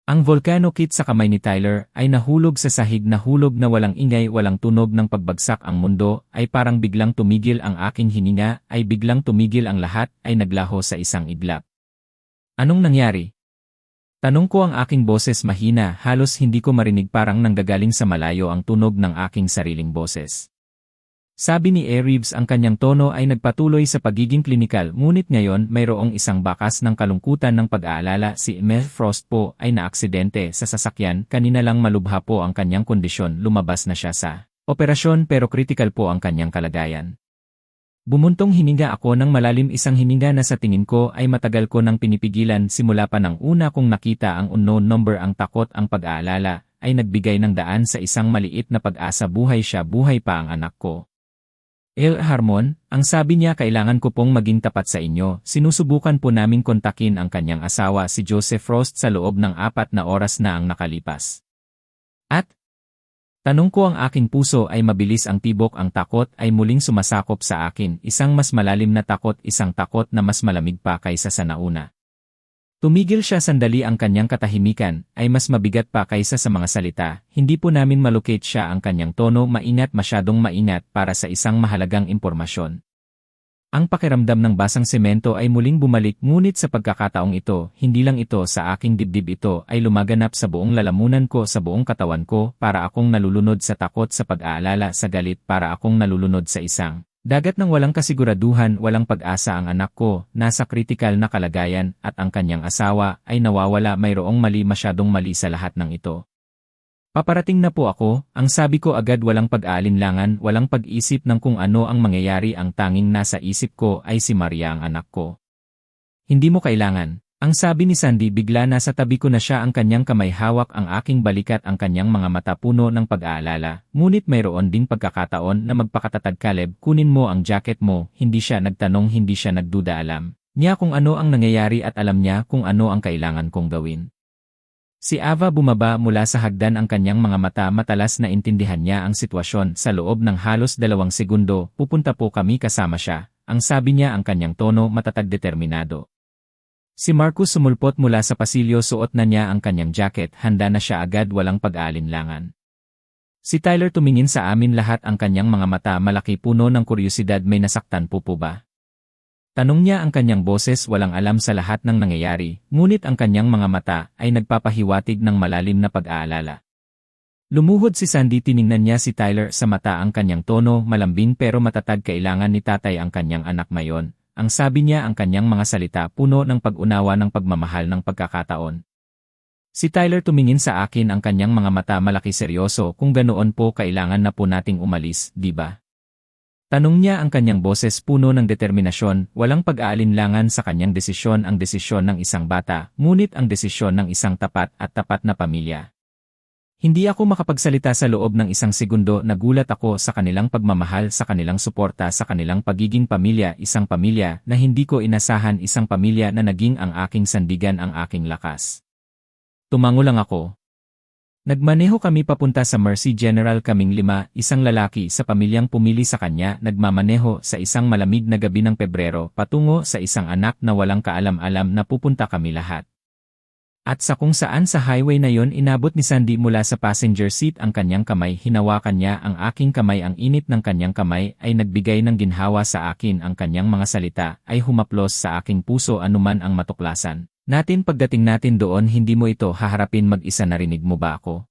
Ang volcano kit sa kamay ni Tyler ay nahulog sa sahig, nahulog na walang ingay, walang tunog ng pagbagsak. Ang mundo ay parang biglang tumigil, ang aking hininga ay biglang tumigil, ang lahat ay naglaho sa isang iglap. Anong nangyari? Tanong ko, ang aking boses mahina, halos hindi ko marinig, parang nanggagaling sa malayo ang tunog ng aking sariling boses. Sabi ni Reeves, ang kanyang tono ay nagpatuloy sa pagiging klinikal, ngunit ngayon mayroong isang bakas ng kalungkutan, ng pag-aalala. Si Mel Frost po ay naaksidente sa sasakyan, kanina lang. Malubha po ang kanyang kondisyon, lumabas na siya sa operasyon pero critical po ang kanyang kalagayan. Bumuntong hininga ako ng malalim, isang hininga na sa tingin ko ay matagal ko nang pinipigilan. Simula pa ng una kong nakita ang unknown number, ang takot, ang pag-aalala ay nagbigay ng daan sa isang maliit na pag-asa. Buhay siya, buhay pa ang anak ko. Harmon, ang sabi niya, kailangan ko pong maging tapat sa inyo. Sinusubukan po namin kontakin ang kanyang asawa si Joseph Frost sa loob ng 4 na oras na ang nakalipas. At? Tanong ko, ang aking puso ay mabilis ang tibok, ang takot ay muling sumasakop sa akin, isang mas malalim na takot, isang takot na mas malamig pa kaysa sa nauna. Tumigil siya sandali, ang kanyang katahimikan ay mas mabigat pa kaysa sa mga salita. Hindi po namin malocate siya, ang kanyang tono maingat, masyadong maingat para sa isang mahalagang impormasyon. Ang pakiramdam ng basang semento ay muling bumalik, ngunit sa pagkakataong ito, hindi lang ito sa aking dibdib, ito ay lumaganap sa buong lalamunan ko, sa buong katawan ko. Para akong nalulunod sa takot, sa pag-aalala, sa galit, para akong nalulunod sa isang dagat ng walang kasiguraduhan, walang pag-asa. Ang anak ko, nasa kritikal na kalagayan, at ang kanyang asawa ay nawawala. Mayroong mali, masyadong mali sa lahat ng ito. Paparating na po ako, ang sabi ko agad, walang pag-aalinlangan, walang pag-isip ng kung ano ang mangyayari. Ang tanging nasa isip ko ay si Maria, ang anak ko. Hindi mo kailangan. Ang sabi ni Sandy, bigla nasa tabi ko na siya, ang kanyang kamay hawak ang aking balikat, ang kanyang mga mata puno ng pag-aalala. Ngunit mayroon ding pagkakataon na magpakatatag. Caleb, kunin mo ang jacket mo. Hindi siya nagtanong, hindi siya nagduda, alam niya kung ano ang nangyayari at alam niya kung ano ang kailangan kong gawin. Si Ava bumaba mula sa hagdan, ang kanyang mga mata matalas, na intindihan niya ang sitwasyon. Sa loob ng halos 2 segundo, pupunta po kami kasama siya. Ang sabi niya, ang kanyang tono matatag, determinado. Si Marcus sumulpot mula sa pasilyo, suot na niya ang kanyang jacket, handa na siya agad, walang pag-aalinlangan. Si Tyler tumingin sa amin lahat, ang kanyang mga mata malaki, puno ng kuryosidad. May nasaktan po ba? Tanong niya, ang kanyang boses walang alam sa lahat ng nangyayari, ngunit ang kanyang mga mata ay nagpapahiwatig ng malalim na pag-aalala. Lumuhod si Sandy, tiningnan niya si Tyler sa mata, ang kanyang tono malambing pero matatag. Kailangan ni tatay ang kanyang anak ngayon. Ang sabi niya, ang kanyang mga salita puno ng pag-unawa, ng pagmamahal, ng pagkakataon. Si Tyler tumingin sa akin, ang kanyang mga mata malaki, seryoso. Kung ganoon po, kailangan na po nating umalis, di ba? Tanong niya, ang kanyang boses puno ng determinasyon, walang pag-aalinlangan sa kanyang desisyon, ang desisyon ng isang bata, ngunit ang desisyon ng isang tapat at tapat na pamilya. Hindi ako makapagsalita sa loob ng isang segundo. Nagulat ako sa kanilang pagmamahal, sa kanilang suporta, sa kanilang pagiging pamilya, isang pamilya na hindi ko inasahan, isang pamilya na naging ang aking sandigan, ang aking lakas. Tumango lang ako. Nagmaneho kami papunta sa Mercy General, kaming 5, isang lalaki sa pamilyang pumili sa kanya, nagmamaneho sa isang malamig na gabi ng Pebrero patungo sa isang anak na walang kaalam-alam na pupunta kami lahat. At sa kung saan sa highway na yon, inabot ni Sandy mula sa passenger seat ang kanyang kamay, hinawakan niya ang aking kamay, ang init ng kanyang kamay ay nagbigay ng ginhawa sa akin, ang kanyang mga salita ay humaplos sa aking puso. Anuman ang matuklasan natin pagdating natin doon, hindi mo ito haharapin mag-isa. Narinig mo ba ako?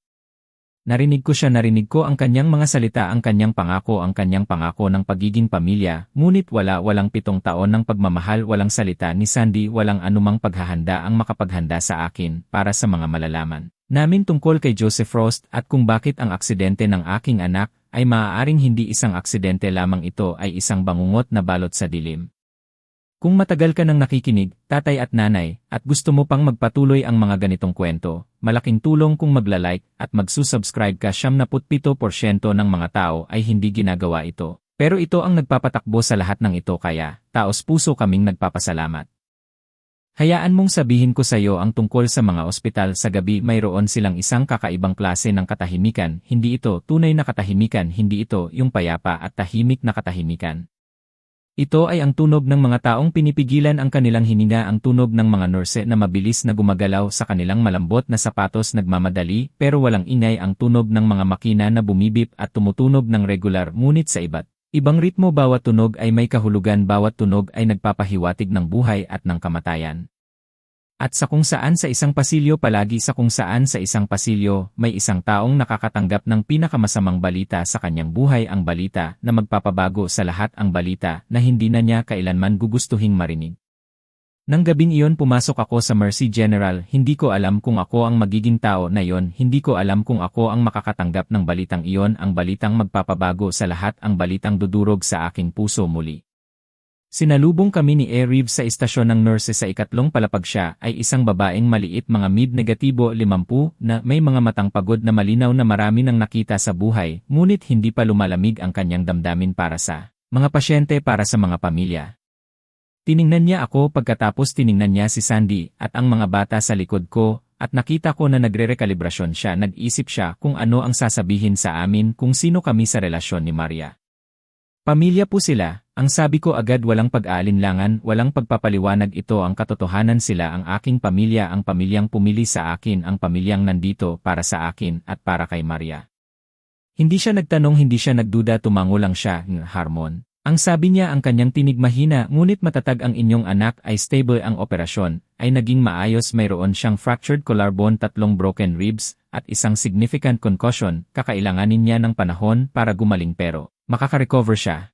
Narinig ko siya, narinig ko ang kanyang mga salita, ang kanyang pangako ng pagiging pamilya, ngunit walang 7 taon ng pagmamahal, walang salita ni Sandy, walang anumang paghahanda ang makapaghanda sa akin para sa mga malalaman namin tungkol kay Joseph Frost at kung bakit ang aksidente ng aking anak ay maaaring hindi isang aksidente lamang, ito ay isang bangungot na balot sa dilim. Kung matagal ka nang nakikinig, tatay at nanay, at gusto mo pang magpatuloy ang mga ganitong kwento, malaking tulong kung magla-like at magsusubscribe ka. 77% ng mga tao ay hindi ginagawa ito. Pero ito ang nagpapatakbo sa lahat ng ito, kaya, taos puso kaming nagpapasalamat. Hayaan mong sabihin ko sa iyo ang tungkol sa mga ospital sa gabi. Mayroon silang isang kakaibang klase ng katahimikan. Hindi ito tunay na katahimikan, hindi ito yung payapa at tahimik na katahimikan. Ito ay ang tunog ng mga taong pinipigilan ang kanilang hininga, ang tunog ng mga nurse na mabilis na gumagalaw sa kanilang malambot na sapatos, nagmamadali pero walang ingay, ang tunog ng mga makina na bumibip at tumutunog ng regular ngunit sa iba't ibang ritmo. Bawat tunog ay may kahulugan, bawat tunog ay nagpapahiwatig ng buhay at ng kamatayan. At sa kung saan sa isang pasilyo, palagi sa kung saan sa isang pasilyo, may isang taong nakakatanggap ng pinakamasamang balita sa kanyang buhay, ang balita na magpapabago sa lahat, ang balita na hindi na niya kailanman gugustuhing marinig. Nang gabing iyon pumasok ako sa Mercy General, hindi ko alam kung ako ang magiging tao na iyon, hindi ko alam kung ako ang makakatanggap ng balitang iyon, ang balitang magpapabago sa lahat, ang balitang dudurog sa aking puso muli. Sinalubong kami ni A. Reeves sa istasyon ng nurse sa ikatlong palapag. Siya ay isang babaeng maliit, mga mid-negatibo 50, na may mga matang pagod na malinaw na marami nang nakita sa buhay, ngunit hindi pa lumalamig ang kanyang damdamin para sa mga pasyente, para sa mga pamilya. Tiningnan niya ako, pagkatapos tiningnan niya si Sandy at ang mga bata sa likod ko, at nakita ko na nagre-rekalibrasyon siya. Nag-isip siya kung ano ang sasabihin sa amin, kung sino kami sa relasyon ni Maria. Pamilya po sila. Ang sabi ko agad, walang pag-aalinlangan, walang pagpapaliwanag, ito ang katotohanan. Sila ang aking pamilya, ang pamilyang pumili sa akin, ang pamilyang nandito para sa akin at para kay Maria. Hindi siya nagtanong, hindi siya nagduda, tumango lang siya. Harmon. Ang sabi niya, ang kanyang tinig mahina ngunit matatag, ang inyong anak ay stable, ang operasyon ay naging maayos, mayroon siyang fractured collarbone, 3 broken ribs, at isang significant concussion, kakailanganin niya ng panahon para gumaling pero makaka-recover siya.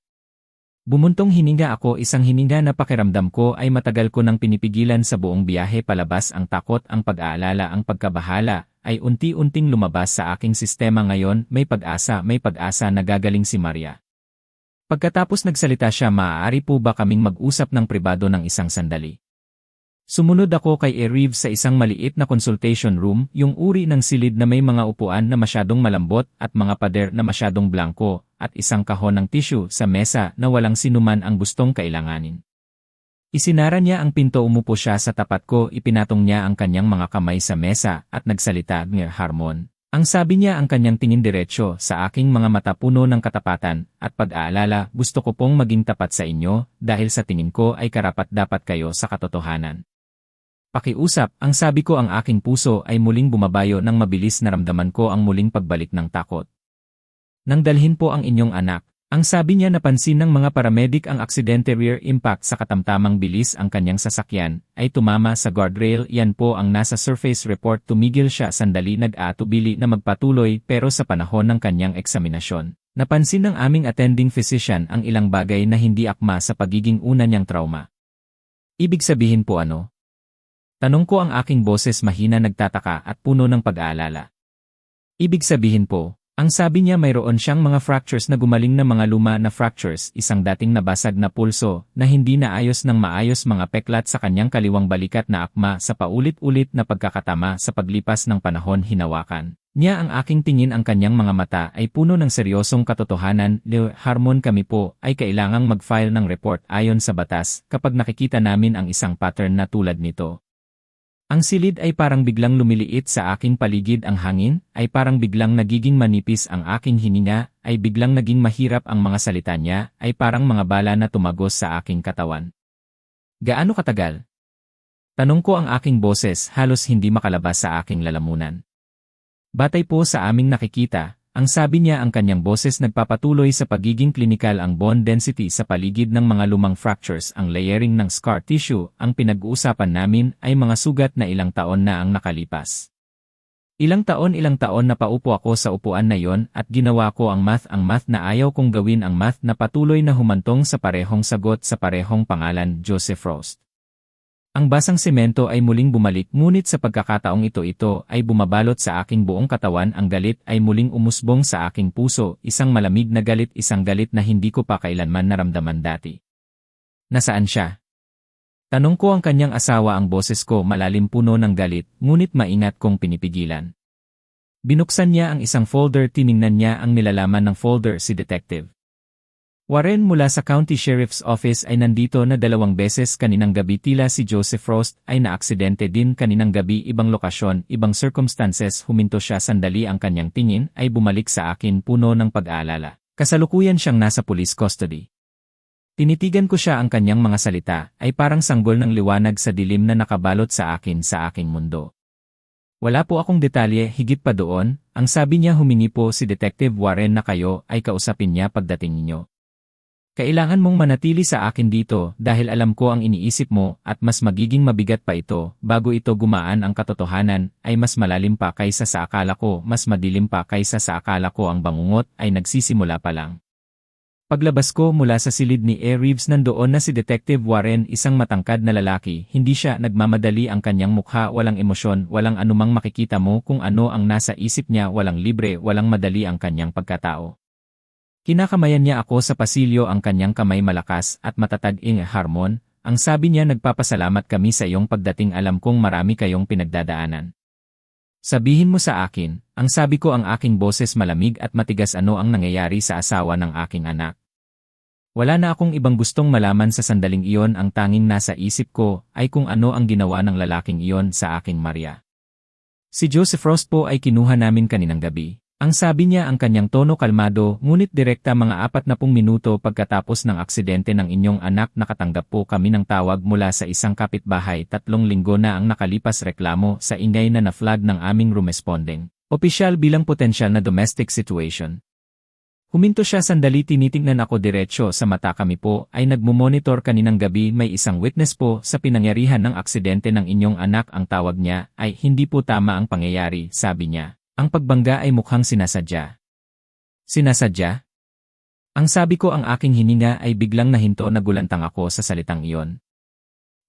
Bumuntong hininga ako, isang hininga na pakiramdam ko ay matagal ko nang pinipigilan sa buong biyahe palabas. Ang takot, ang pag-aalala, ang pagkabahala ay unti-unting lumabas sa aking sistema. Ngayon, may pag-asa na gagaling si Maria. Pagkatapos nagsalita siya, maaari po ba kaming mag-usap ng pribado ng isang sandali? Sumunod ako kay A. Reeves sa isang maliit na consultation room, yung uri ng silid na may mga upuan na masyadong malambot at mga pader na masyadong blanko, at isang kahon ng tissue sa mesa na walang sinuman ang gustong kailanganin. Isinara niya ang pinto, umupo siya sa tapat ko, ipinatong niya ang kanyang mga kamay sa mesa at nagsalita, Harmon. Ang sabi niya, ang kanyang tingin diretsyo sa aking mga mata, puno ng katapatan at pag-aalala. Gusto ko pong maging tapat sa inyo dahil sa tingin ko ay karapat-dapat kayo sa katotohanan. Pakiusap, ang sabi ko, ang aking puso ay muling bumabayo ng mabilis, naramdaman ko ang muling pagbalik ng takot. Nang dalhin po ang inyong anak, ang sabi niya, napansin ng mga paramedic ang aksidente, rear impact, sa katamtamang bilis ang kanyang sasakyan ay tumama sa guardrail. Yan po ang nasa surface report. Tumigil siya sandali, nag-atubili na magpatuloy, pero sa panahon ng kanyang eksaminasyon, napansin ng aming attending physician ang ilang bagay na hindi akma sa pagiging una niyang trauma. Ibig sabihin po ano? Tanong ko, ang aking boses mahina, nagtataka at puno ng pag-aalala. Ibig sabihin po, ang sabi niya, mayroon siyang mga fractures na gumaling na mga luma na fractures, isang dating nabasag na pulso na hindi naayos ng maayos, mga peklat sa kanyang kaliwang balikat na akma sa paulit-ulit na pagkakatama sa paglipas ng panahon. Hinawakan Niya ang aking tingin, ang kanyang mga mata ay puno ng seryosong katotohanan. Harmon, kami po ay kailangang mag-file ng report ayon sa batas kapag nakikita namin ang isang pattern na tulad nito. Ang silid ay parang biglang lumiliit sa aking paligid, ang hangin ay parang biglang nagiging manipis, ang aking hininga ay biglang naging mahirap, ang mga salita niya ay parang mga bala na tumagos sa aking katawan. Gaano katagal? Tanong ko, ang aking boses halos hindi makalabas sa aking lalamunan. Batay po sa aming nakikita, ang sabi niya, ang kanyang boses nagpapatuloy sa pagiging klinikal, ang bone density sa paligid ng mga lumang fractures, ang layering ng scar tissue, ang pinag-uusapan namin ay mga sugat na ilang taon na ang nakalipas. Ilang taon na paupo ako sa upuan na yon at ginawa ko ang math na ayaw kong gawin, ang math na patuloy na humantong sa parehong sagot sa parehong pangalan, Joseph Frost. Ang basang semento ay muling bumalik, ngunit sa pagkakataong ito ay bumabalot sa aking buong katawan, ang galit ay muling umusbong sa aking puso, isang malamig na galit, isang galit na hindi ko pa kailanman naramdaman dati. Nasaan siya? Tanong ko ang kanyang asawa, ang boses ko malalim, puno ng galit, ngunit maingat kong pinipigilan. Binuksan niya ang isang folder, tiningnan niya ang nilalaman ng folder, si Detective Warren mula sa County Sheriff's Office ay nandito na 2 beses kaninang gabi, tila si Joseph Frost ay naaksidente din kaninang gabi, ibang lokasyon, ibang circumstances. Huminto siya sandali, ang kanyang tingin ay bumalik sa akin, puno ng pag-aalala. Kasalukuyan siyang nasa police custody. Tinitigan ko siya, ang kanyang mga salita ay parang sanggol ng liwanag sa dilim na nakabalot sa aking mundo. Wala po akong detalye, higit pa doon, ang sabi niya, humingi po si Detective Warren na kayo ay kausapin niya pagdating ninyo. Kailangan mong manatili sa akin dito dahil alam ko ang iniisip mo at mas magiging mabigat pa ito bago ito gumaan, ang katotohanan ay mas malalim pa kaysa sa akala ko, mas madilim pa kaysa sa akala ko, ang bangungot ay nagsisimula pa lang. Paglabas ko mula sa silid ni A. Reeves, nandoon na si Detective Warren, isang matangkad na lalaki, hindi siya nagmamadali, ang kanyang mukha walang emosyon, walang anumang makikita mo kung ano ang nasa isip niya, walang libre, walang madali ang kanyang pagkatao. Kinakamayan niya ako sa pasilyo, ang kanyang kamay malakas at matatag. Harmon, ang sabi niya, nagpapasalamat kami sa iyong pagdating, alam kong marami kayong pinagdadaanan. Sabihin mo sa akin, ang sabi ko, ang aking boses malamig at matigas, ano ang nangyayari sa asawa ng aking anak? Wala na akong ibang gustong malaman sa sandaling iyon, ang tanging nasa isip ko ay kung ano ang ginawa ng lalaking iyon sa aking Maria. Si Joseph Frost po ay kinuha namin kaninang gabi. Ang sabi niya, ang kanyang tono kalmado ngunit direkta, mga 40 minuto pagkatapos ng aksidente ng inyong anak, nakatanggap po kami ng tawag mula sa isang kapitbahay, 3 linggo na ang nakalipas, reklamo sa ingay na na-flag ng aming responding opisyal bilang potensyal na domestic situation. Huminto siya sandali, tinitingnan ako diretsyo sa mata, kami po ay nagmumonitor kaninang gabi, may isang witness po sa pinangyarihan ng aksidente ng inyong anak, ang tawag niya ay hindi po tama ang pangyayari, sabi niya. Ang pagbangga ay mukhang sinasadya. Sinasadya? Ang sabi ko, ang aking hininga ay biglang nahinto, nagulantang ako sa salitang iyon.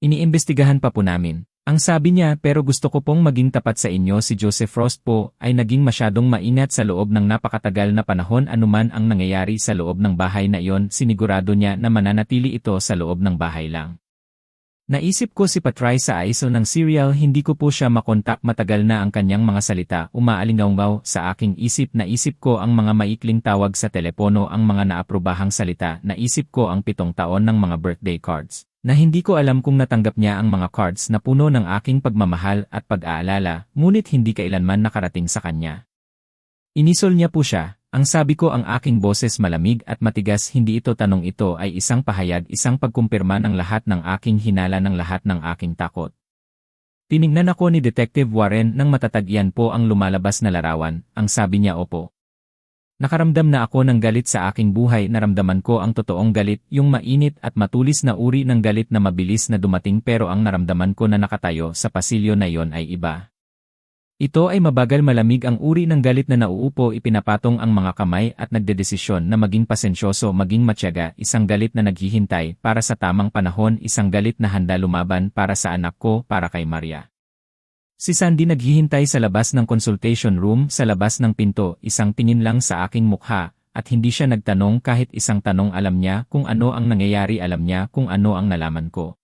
Iniimbestigahan pa po namin. Ang sabi niya, pero gusto ko pong maging tapat sa inyo, si Joseph Frost po ay naging masyadong maingat sa loob ng napakatagal na panahon, anuman ang nangyayari sa loob ng bahay na iyon, sinigurado niya na mananatili ito sa loob ng bahay lang. Naisip ko si Patry sa ISO ng serial, hindi ko po siya makontak, matagal na ang kanyang mga salita, umaalingaw sa aking isip, naisip ko ang mga maikling tawag sa telepono, ang mga naaprobahang salita, naisip ko ang 7 taon ng mga birthday cards, na hindi ko alam kung natanggap niya ang mga cards na puno ng aking pagmamahal at pag-aalala, ngunit hindi kailanman nakarating sa kanya. Inisol niya po siya. Ang sabi ko, ang aking boses malamig at matigas, hindi ito tanong, ito ay isang pahayag, isang pagkumpirma ng lahat ng aking hinala, ng lahat ng aking takot. Tiningnan ako ni Detective Warren nang matatag, yan po ang lumalabas na larawan, ang sabi niya, opo. Nakaramdam na ako ng galit sa aking buhay, naramdaman ko ang totoong galit, yung mainit at matulis na uri ng galit na mabilis na dumating, pero ang naramdaman ko na nakatayo sa pasilyo na yon ay iba. Ito ay mabagal, malamig, ang uri ng galit na nauupo, ipinapatong ang mga kamay at nagdedesisyon na maging pasensyoso, maging matyaga, isang galit na naghihintay para sa tamang panahon, isang galit na handa lumaban para sa anak ko, para kay Maria. Si Sandy naghihintay sa labas ng consultation room, sa labas ng pinto, isang tingin lang sa aking mukha, at hindi siya nagtanong kahit isang tanong, alam niya kung ano ang nangyayari, alam niya kung ano ang nalaman ko.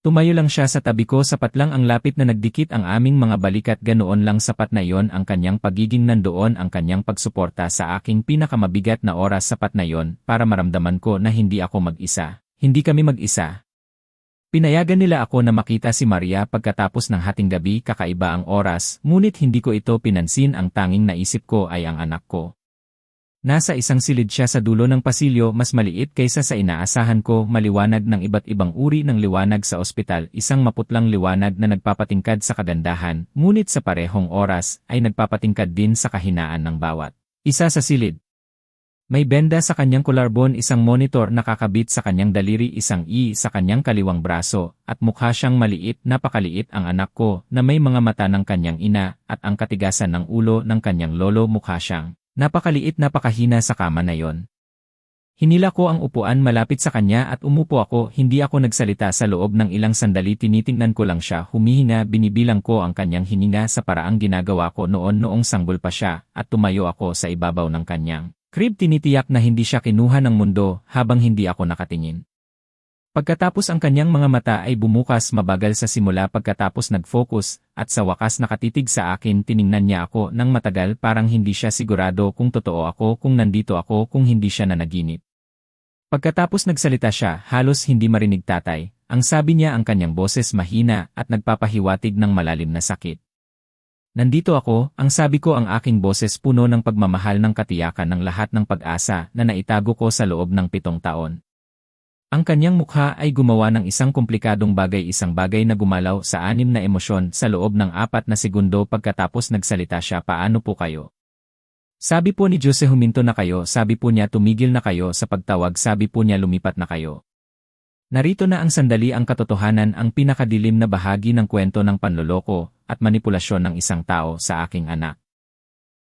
Tumayo lang siya sa tabi ko, sapat lang ang lapit na nagdikit ang aming mga balikat, ganoon lang sapat na yon ang kanyang pagiging nandoon, ang kanyang pagsuporta sa aking pinakamabigat na oras, sapat na yon para maramdaman ko na hindi ako mag-isa. Hindi kami mag-isa. Pinayagan nila ako na makita si Maria pagkatapos ng hating gabi, kakaiba ang oras, ngunit hindi ko ito pinansin, ang tanging naisip ko ay ang anak ko. Nasa isang silid siya sa dulo ng pasilyo, mas maliit kaysa sa inaasahan ko, maliwanag ng iba't ibang uri ng liwanag sa ospital, isang maputlang liwanag na nagpapatingkad sa kagandahan, ngunit sa parehong oras ay nagpapatingkad din sa kahinaan ng bawat isa sa silid. May benda sa kanyang collarbone, isang monitor nakakabit sa kanyang daliri, isang sa kanyang kaliwang braso, at mukha siyang maliit, napakaliit ang anak ko, na may mga mata ng kanyang ina, at ang katigasan ng ulo ng kanyang lolo, mukha siyang napakaliit, napakahina sa kama na yon. Hinila ko ang upuan malapit sa kanya at umupo ako, hindi ako nagsalita sa loob ng ilang sandali, tinitingnan ko lang siya, humihinga, binibilang ko ang kanyang hininga sa paraang ginagawa ko noong sanggol pa siya, at tumayo ako sa ibabaw ng kanyang crib, tinitiyak na hindi siya kinuha ng mundo habang hindi ako nakatingin. Pagkatapos ang kanyang mga mata ay bumukas, mabagal sa simula, pagkatapos nag-focus, at sa wakas nakatitig sa akin, tiningnan niya ako ng matagal, parang hindi siya sigurado kung totoo ako, kung nandito ako, kung hindi siya nanaginip. Pagkatapos nagsalita siya, halos hindi marinig, tatay, ang sabi niya, ang kanyang boses mahina at nagpapahiwatig ng malalim na sakit. Nandito ako, ang sabi ko, ang aking boses puno ng pagmamahal, ng katiyakan ng lahat ng pag-asa na naitago ko sa loob ng 7 taon. Ang kanyang mukha ay gumawa ng isang komplikadong bagay, isang bagay na gumalaw sa 6 na emosyon sa loob ng 4 na segundo. Pagkatapos nagsalita siya, paano po kayo? Sabi po ni Jose, huminto na kayo, sabi po niya, tumigil na kayo sa pagtawag, sabi po niya, lumipat na kayo. Narito na ang sandali, ang katotohanan, ang pinakadilim na bahagi ng kwento ng panloloko at manipulasyon ng isang tao sa aking anak.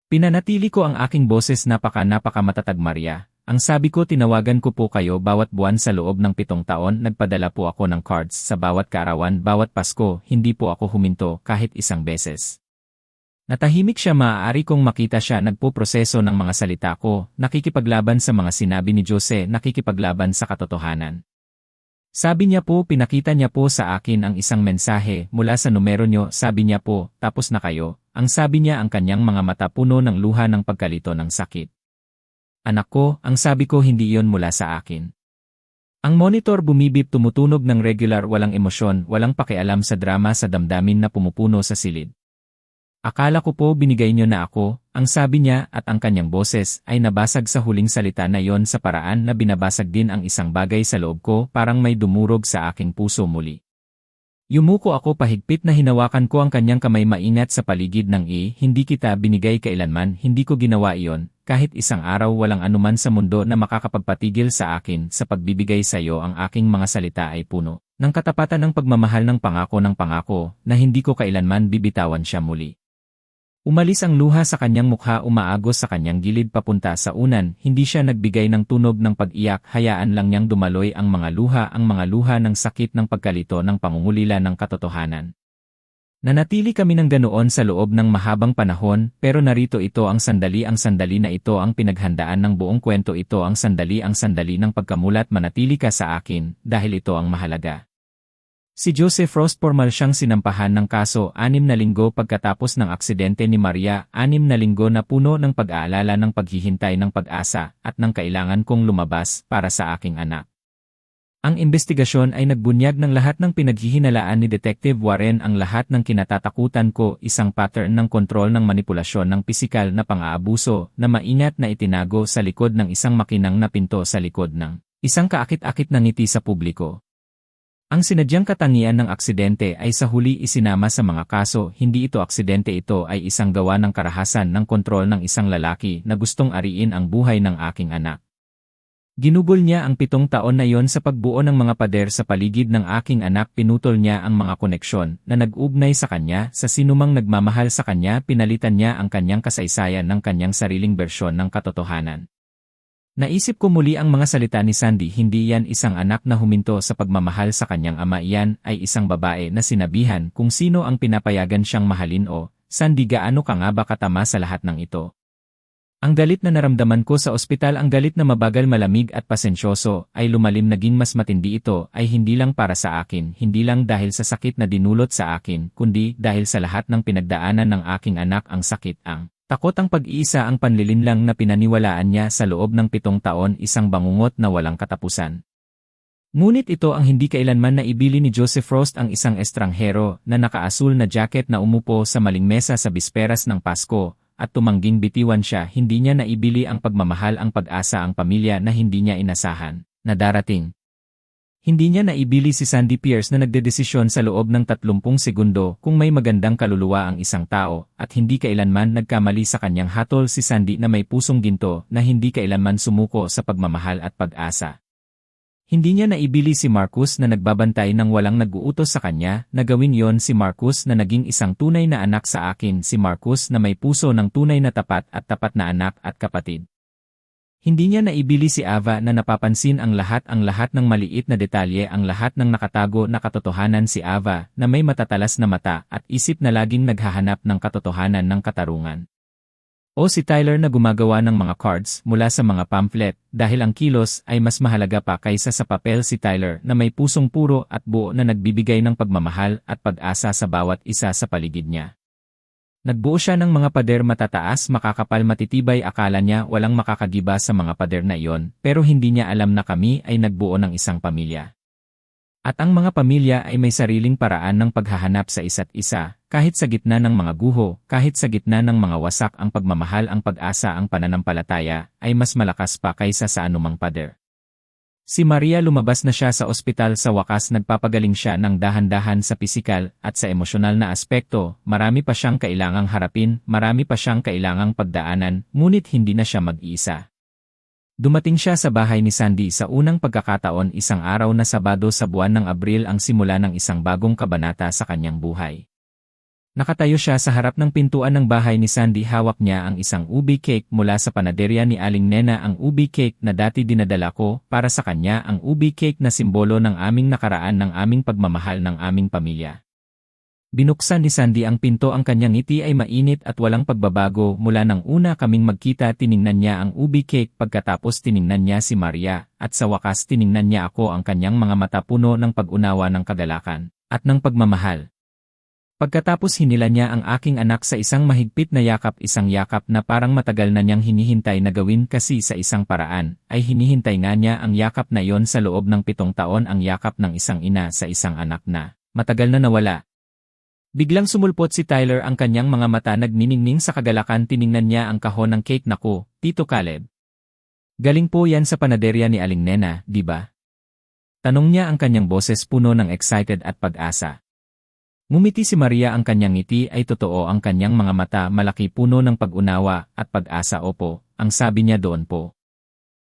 Pinanatili ko ang aking boses, napaka matatag, Maria. Ang sabi ko, tinawagan ko po kayo bawat buwan sa loob ng 7 taon, nagpadala po ako ng cards sa bawat kaarawan, bawat Pasko, hindi po ako huminto kahit isang beses. Natahimik siya, maaari kong makita siya nagpoproseso ng mga salita ko, nakikipaglaban sa mga sinabi ni Jose, nakikipaglaban sa katotohanan. Sabi niya po, pinakita niya po sa akin ang isang mensahe mula sa numero niyo, sabi niya po, tapos na kayo, ang sabi niya, ang kanyang mga mata puno ng luha ng pagkalito ng sakit. Anak ko, ang sabi ko, hindi iyon mula sa akin. Ang monitor bumibip, tumutunog ng regular, walang emosyon, walang pakialam sa drama sa damdamin na pumupuno sa silid. Akala ko po binigay niyo na ako, ang sabi niya, at ang kanyang boses ay nabasag sa huling salita na yon sa paraan na binabasag din ang isang bagay sa loob ko, parang may dumurog sa aking puso muli. Yumuko ako, pahigpit na hinawakan ko ang kanyang kamay, maingat sa paligid ng hindi kita binigay kailanman, hindi ko ginawa iyon, kahit isang araw, walang anuman sa mundo na makakapagpatigil sa akin sa pagbibigay sa iyo, ang aking mga salita ay puno ng katapatan ng pagmamahal, ng pangako na hindi ko kailanman bibitawan siya muli. Umalis ang luha sa kanyang mukha, umaagos sa kanyang gilid papunta sa unan, hindi siya nagbigay ng tunog ng pag-iyak, hayaan lang niyang dumaloy ang mga luha ng sakit, ng pagkalito, ng pangungulila ng katotohanan. Nanatili kami ng ganoon sa loob ng mahabang panahon, pero narito ito ang sandali na ito ang pinaghandaan ng buong kwento, ito ang sandali ng pagkamulat, manatili ka sa akin, dahil ito ang mahalaga. Si Jose Frost, formal siyang sinampahan ng kaso 6 na linggo pagkatapos ng aksidente ni Maria, 6 na linggo na puno ng pag-aalala, ng paghihintay, ng pag-asa, at ng kailangan kong lumabas para sa aking anak. Ang investigasyon ay nagbunyag ng lahat ng pinaghihinalaan ni Detective Warren, ang lahat ng kinatatakutan ko, isang pattern ng kontrol, ng manipulasyon, ng pisikal na pang-aabuso na maingat na itinago sa likod ng isang makinang na pinto, sa likod ng isang kaakit-akit na ngiti sa publiko. Ang sinadyang katangian ng aksidente ay sa huli isinama sa mga kaso, hindi ito aksidente, ito ay isang gawa ng karahasan, ng kontrol ng isang lalaki na gustong ariin ang buhay ng aking anak. Ginugol niya ang 7 taon na yon sa pagbuo ng mga pader sa paligid ng aking anak, pinutol niya ang mga koneksyon na nag-ugnay sa kanya, sa sinumang nagmamahal sa kanya, pinalitan niya ang kanyang kasaysayan ng kanyang sariling bersyon ng katotohanan. Naisip ko muli ang mga salita ni Sandy, hindi yan isang anak na huminto sa pagmamahal sa kanyang ama, iyan ay isang babae na sinabihan kung sino ang pinapayagan siyang mahalin. O, Sandy, gaano ka nga ba katama sa lahat ng ito? Ang galit na naramdaman ko sa ospital, ang galit na mabagal, malamig at pasensyoso, ay lumalim. Naging mas matindi ito ay hindi lang para sa akin, hindi lang dahil sa sakit na dinulot sa akin, kundi dahil sa lahat ng pinagdaanan ng aking anak. Ang sakit, ang takot, ang pag-iisa, ang panlilinlang na pinaniwalaan niya sa loob ng 7 taon, isang bangungot na walang katapusan. Ngunit ito ang hindi kailanman naibili ni Joseph Frost, ang isang estranghero na nakaasul na jacket na umupo sa maling mesa sa bisperas ng Pasko, at tumangging bitiwan siya. Hindi niya naibili ang pagmamahal, ang pag-asa, ang pamilya na hindi niya inasahan na darating. Hindi niya naibili si Sandy Pierce na nagdedesisyon sa loob ng 30 segundo kung may magandang kaluluwa ang isang tao, at hindi kailanman nagkamali sa kanyang hatol. Si Sandy na may pusong ginto na hindi kailanman sumuko sa pagmamahal at pag-asa. Hindi niya naibili si Marcus na nagbabantay ng walang nag-uutos sa kanya na gawin yon. Si Marcus na naging isang tunay na anak sa akin. Si Marcus na may puso ng tunay na tapat na anak at kapatid. Hindi niya naibili si Ava na napapansin ang lahat ng maliit na detalye, ang lahat ng nakatago na katotohanan. Si Ava na may matatalas na mata at isip na laging naghahanap ng katotohanan, ng katarungan. O si Tyler na gumagawa ng mga cards mula sa mga pamphlet, dahil ang kilos ay mas mahalaga pa kaysa sa papel. Si Tyler na may pusong puro at buo na nagbibigay ng pagmamahal at pag-asa sa bawat isa sa paligid niya. Nagbuo siya ng mga pader matataas, makakapal, matitibay. Akala niya walang makakagiba sa mga pader na iyon, pero hindi niya alam na kami ay nagbuo ng isang pamilya. At ang mga pamilya ay may sariling paraan ng paghahanap sa isa't isa, kahit sa gitna ng mga guho, kahit sa gitna ng mga wasak. Ang pagmamahal, ang pag-asa, ang pananampalataya, ay mas malakas pa kaysa sa anumang pader. Si Maria, lumabas na siya sa ospital. Sa wakas nagpapagaling siya ng dahan-dahan sa pisikal at sa emosyonal na aspekto. Marami pa siyang kailangang harapin, marami pa siyang kailangang pagdaanan, ngunit hindi na siya mag-iisa. Dumating siya sa bahay ni Sandy sa unang pagkakataon, isang araw na Sabado sa buwan ng Abril, ang simula ng isang bagong kabanata sa kanyang buhay. Nakatayo siya sa harap ng pintuan ng bahay ni Sandy. Hawak niya ang isang ubi cake mula sa panaderya ni Aling Nena, ang ubi cake na dati dinadala ko para sa kanya, ang ubi cake na simbolo ng aming nakaraan, ng aming pagmamahal, ng aming pamilya. Binuksan ni Sandy ang pinto, ang kanyang ngiti ay mainit at walang pagbabago. Mula nang una kaming magkita, tiningnan niya ang ubi cake, pagkatapos tiningnan niya si Maria, at sa wakas tiningnan niya ako. Ang kanyang mga mata puno ng pag-unawa, ng kagalakan, at ng pagmamahal. Pagkatapos hinila niya ang aking anak sa isang mahigpit na yakap, isang yakap na parang matagal na niyang hinihintay na gawin, kasi sa isang paraan ay hinihintay nga niya ang yakap na iyon sa loob ng 7 taon, ang yakap ng isang ina sa isang anak na matagal na nawala. Biglang sumulpot si Tyler, ang kanyang mga mata nagniningning sa kagalakan. Tiningnan niya ang kahon ng cake. Naku, Tito Caleb. Galing po yan sa panaderya ni Aling Nena, di ba? Tanong niya, ang kanyang boses puno ng excited at pag-asa. Ngumiti si Maria, ang kanyang ngiti ay totoo, ang kanyang mga mata malaki, puno ng pag-unawa at pag-asa. Opo, ang sabi niya, doon po.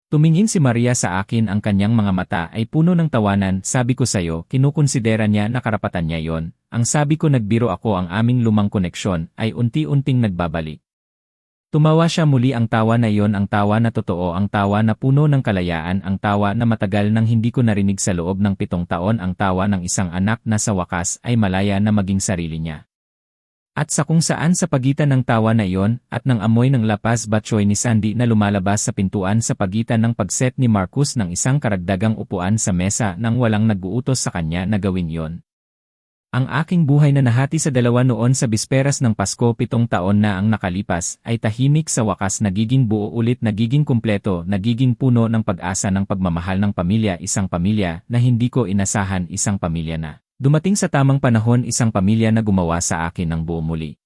Tumingin si Maria sa akin, ang kanyang mga mata ay puno ng tawanan. Sabi ko sayo, kinukonsidera niya na karapatan niya yon. Ang sabi ko, nagbiro ako, ang aming lumang koneksyon ay unti-unting nagbabalik. Tumawa siya muli, ang tawa na iyon, ang tawa na totoo, ang tawa na puno ng kalayaan, ang tawa na matagal nang hindi ko narinig sa loob ng 7 taon, ang tawa ng isang anak na sa wakas ay malaya na maging sarili niya. At sa kung saan sa pagitan ng tawa na iyon at ng amoy ng lapas batchoy ni Sandy na lumalabas sa pintuan, sa pagitan ng pagset ni Marcus ng isang karagdagang upuan sa mesa nang walang nag-uutos sa kanya na gawin yon. Ang aking buhay na nahati sa dalawa noon sa bisperas ng Pasko, 7 taon na ang nakalipas, ay tahimik sa wakas, nagiging buo ulit, nagiging kumpleto, nagiging puno ng pag-asa, ng pagmamahal, ng pamilya, isang pamilya na hindi ko inasahan, isang pamilya na dumating sa tamang panahon, isang pamilya na gumawa sa akin ng buo muli.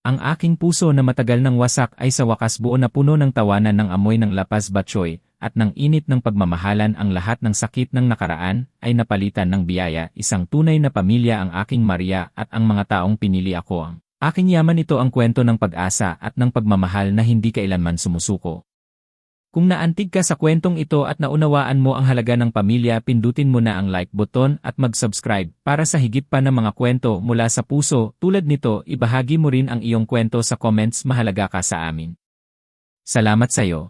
Ang aking puso na matagal nang wasak ay sa wakas buo na, puno ng tawanan, ng amoy ng lapas batchoy, at ng init ng pagmamahalan. Ang lahat ng sakit ng nakaraan ay napalitan ng biyaya, isang tunay na pamilya, ang aking Maria, at ang mga taong pinili ako. Ang aking yaman, ito ang kwento ng pag-asa at ng pagmamahal na hindi kailanman sumusuko. Kung naantig ka sa kwentong ito at naunawaan mo ang halaga ng pamilya, pindutin mo na ang like button at mag-subscribe para sa higit pa na mga kwento mula sa puso. Tulad nito, ibahagi mo rin ang iyong kwento sa comments, mahalaga ka sa amin. Salamat sa iyo.